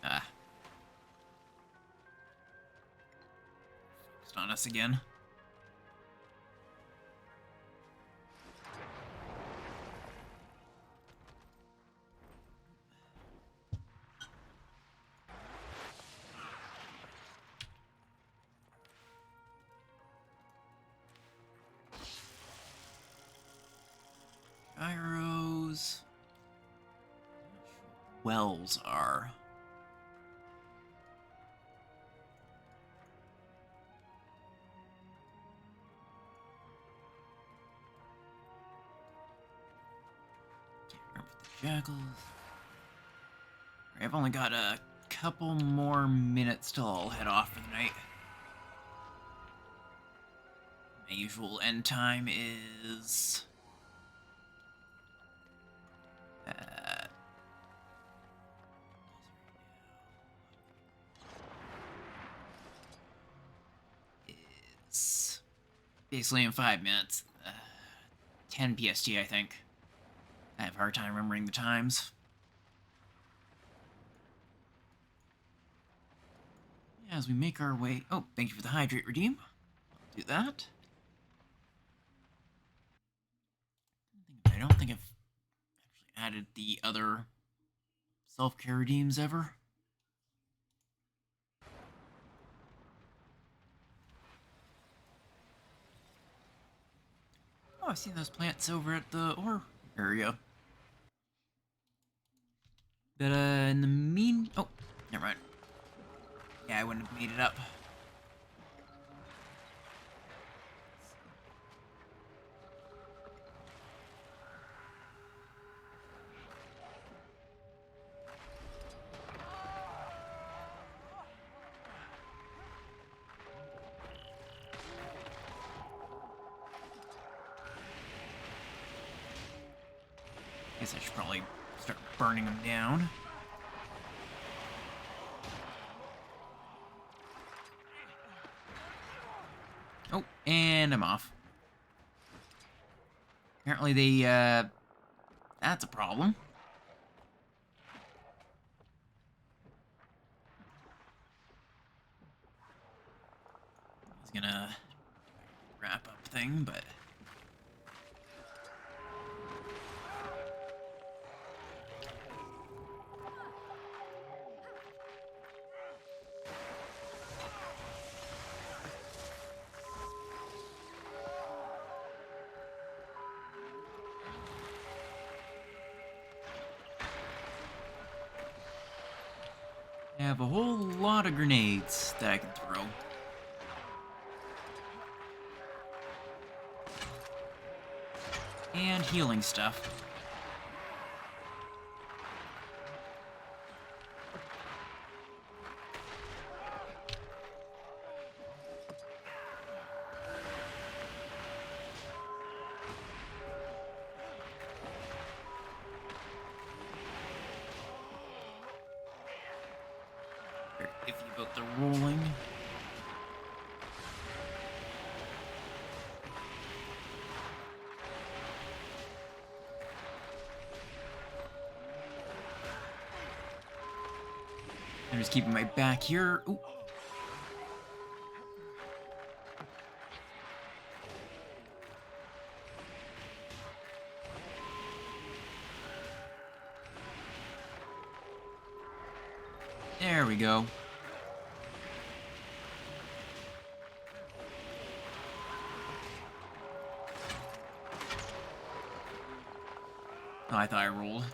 Ah. Focused on us again. wells are. Can't remember the jackals. I've only got a couple more minutes till I'll head off for the night. My usual end time is... is basically in 5 minutes. 10 PST, I think. I have a hard time remembering the times. As we make our way... Oh, thank you for the hydrate, Redeem. I'll do that. I don't think I've actually added the other self-care redeems ever. Oh, I've seen those plants over at the ore area. But, in the oh, never mind. Yeah, I wouldn't have made it up. Guess I should probably start burning them down. Oh, and I'm off. Apparently they, that's a problem. I was gonna wrap up thing, but... I have a whole lot of grenades that I can throw. And healing stuff. If you built the rolling. I'm just keeping my back here. Ooh. There we go. Oh, I thought I rolled.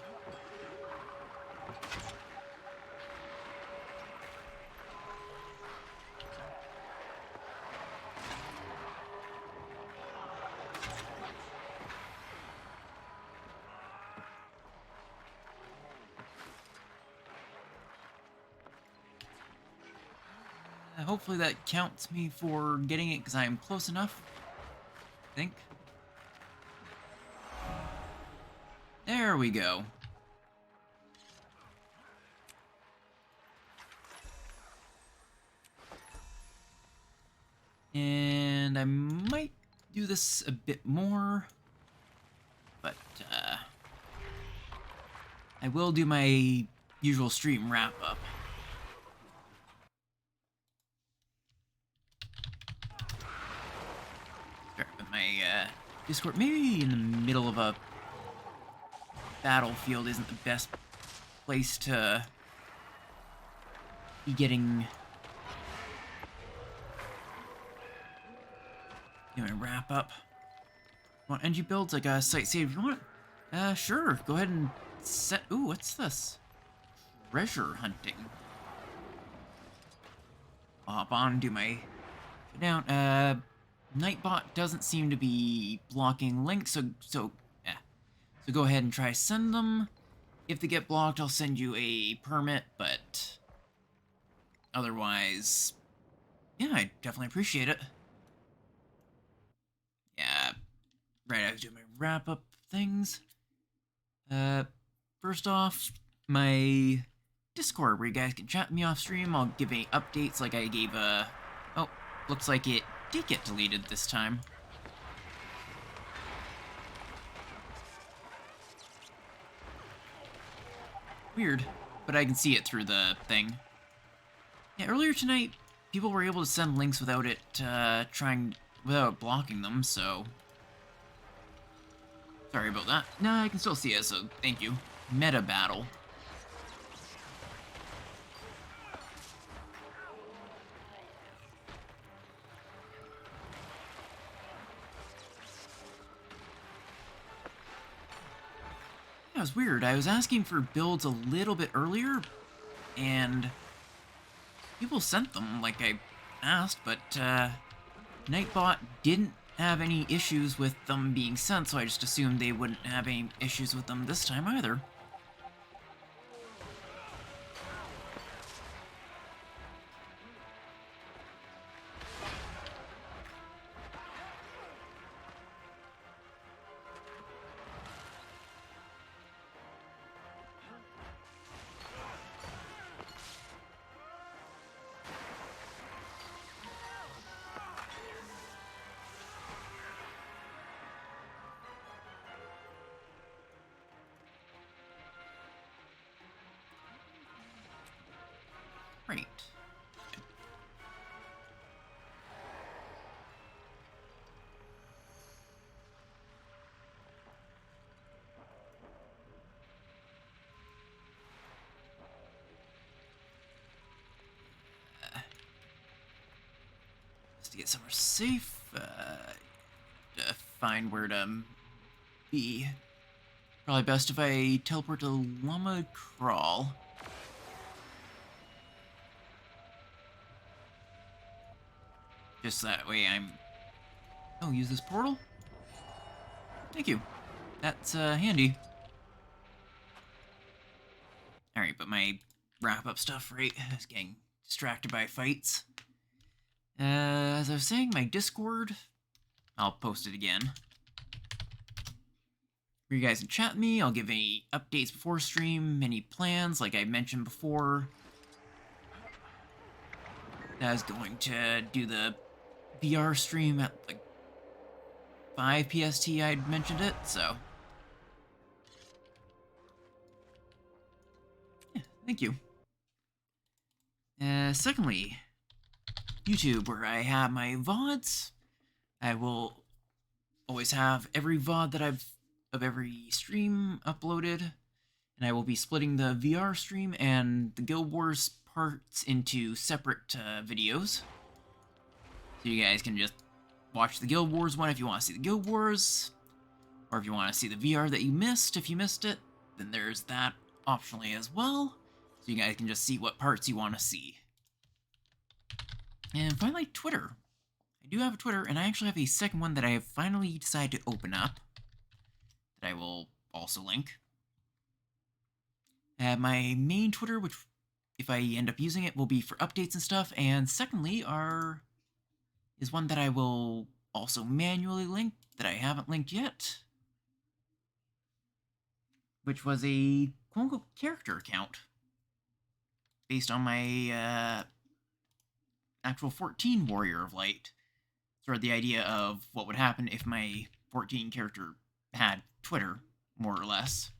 Hopefully that counts me for getting it because I am close enough. I think. There we go. And I might do this a bit more, but I will do my usual stream wrap-up. Start with my Discord. Maybe in the middle of a battlefield isn't the best place to be getting... Anyway, wrap up. Want NG builds like a site save if you want? Sure. Go ahead and set. Ooh, what's this? treasure hunting. I'll hop on, do my down. Nightbot doesn't seem to be blocking links, so go ahead and try send them. If they get blocked, I'll send you a permit, but otherwise, yeah, I definitely appreciate it. Yeah, right, I was doing my wrap-up things. First off, my Discord, where you guys can chat with me off stream. I'll give any updates like I gave oh, looks like it did get deleted this time. Weird, but I can see it through the thing. Yeah, earlier tonight, people were able to send links without it, without blocking them, so... Sorry about that. No, I can still see it, so thank you. Meta battle. Yeah, it was weird. I was asking for builds a little bit earlier, and people sent them like I asked, but Nightbot didn't have any issues with them being sent, so I just assumed they wouldn't have any issues with them this time either. Right. Just to get somewhere safe, to find where to be. Probably best if I teleport to Llama Crawl. Just that way I'm... Oh, use this portal? Thank you. That's, handy. Alright, but my wrap-up stuff, right? I was getting distracted by fights. As I was saying, my Discord... I'll post it again. Where you guys can chat with me, I'll give any updates before stream, any plans, like I mentioned before. I was going to do the VR stream at like 5 PST, I'd mentioned it, so. Yeah, thank you. Secondly, YouTube, where I have my VODs. I will always have every VOD that of every stream uploaded, and I will be splitting the VR stream and the Guild Wars parts into separate videos. So you guys can just watch the Guild Wars one if you want to see the Guild Wars, or if you want to see the VR that you missed, if you missed it, then there's that optionally as well. So you guys can just see what parts you want to see. And finally, Twitter. I do have a Twitter, and I actually have a second one that I have finally decided to open up, that I will also link. My main Twitter, which, if I end up using it, will be for updates and stuff, and secondly, is one that I will also manually link, that I haven't linked yet, which was a quote-unquote character account, based on my, actual 14 Warrior of Light. Sort of the idea of what would happen if my 14 character had Twitter, more or less.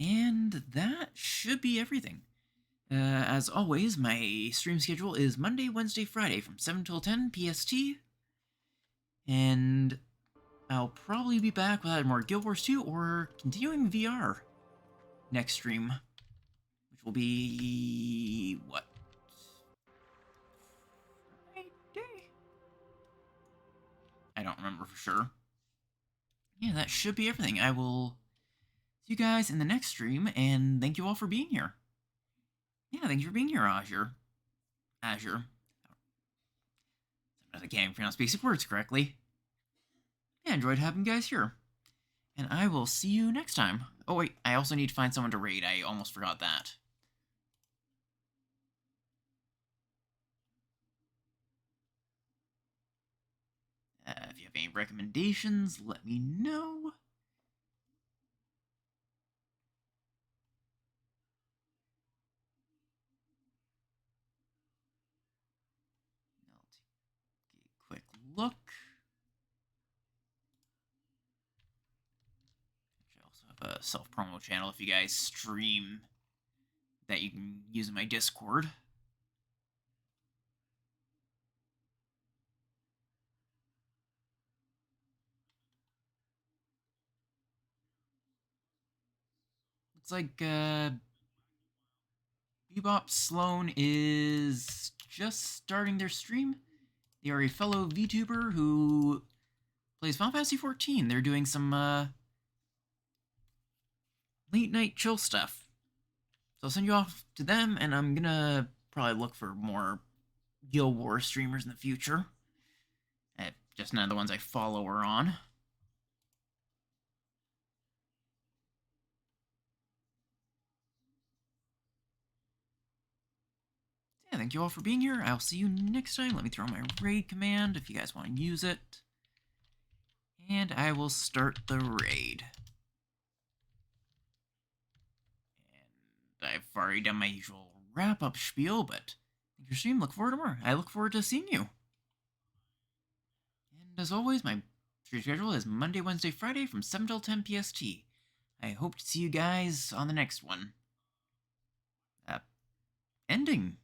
And that should be everything. As always, my stream schedule is Monday, Wednesday, Friday from 7 till 10 PST. And I'll probably be back with either more Guild Wars 2 or continuing VR next stream. Which will be... what? Friday? I don't remember for sure. Yeah, that should be everything. I will See you guys in the next stream, and thank you all for being here. Yeah, thank you for being here, Azure. Azure. Sometimes I can't even pronounce basic words correctly. Yeah, enjoyed having you guys here. And I will see you next time. Oh wait, I also need to find someone to raid. I almost forgot that. If you have any recommendations, let me know. I'll take a quick look. I also have a self-promo channel if you guys stream that you can use in my Discord. Looks like Bebop Sloan is just starting their stream. They are a fellow VTuber who plays Final Fantasy 14. They're doing some late night chill stuff. So I'll send you off to them, and I'm gonna probably look for more Guild Wars streamers in the future. Just none of the ones I follow are on. Yeah, thank you all for being here. I'll see you next time. Let me throw my raid command if you guys want to use it. And I will start the raid. And I've already done my usual wrap-up spiel, but thank you for stream. Look forward to more. I look forward to seeing you. And as always, my stream schedule is Monday, Wednesday, Friday from 7 till 10 PST. I hope to see you guys on the next one. Ending.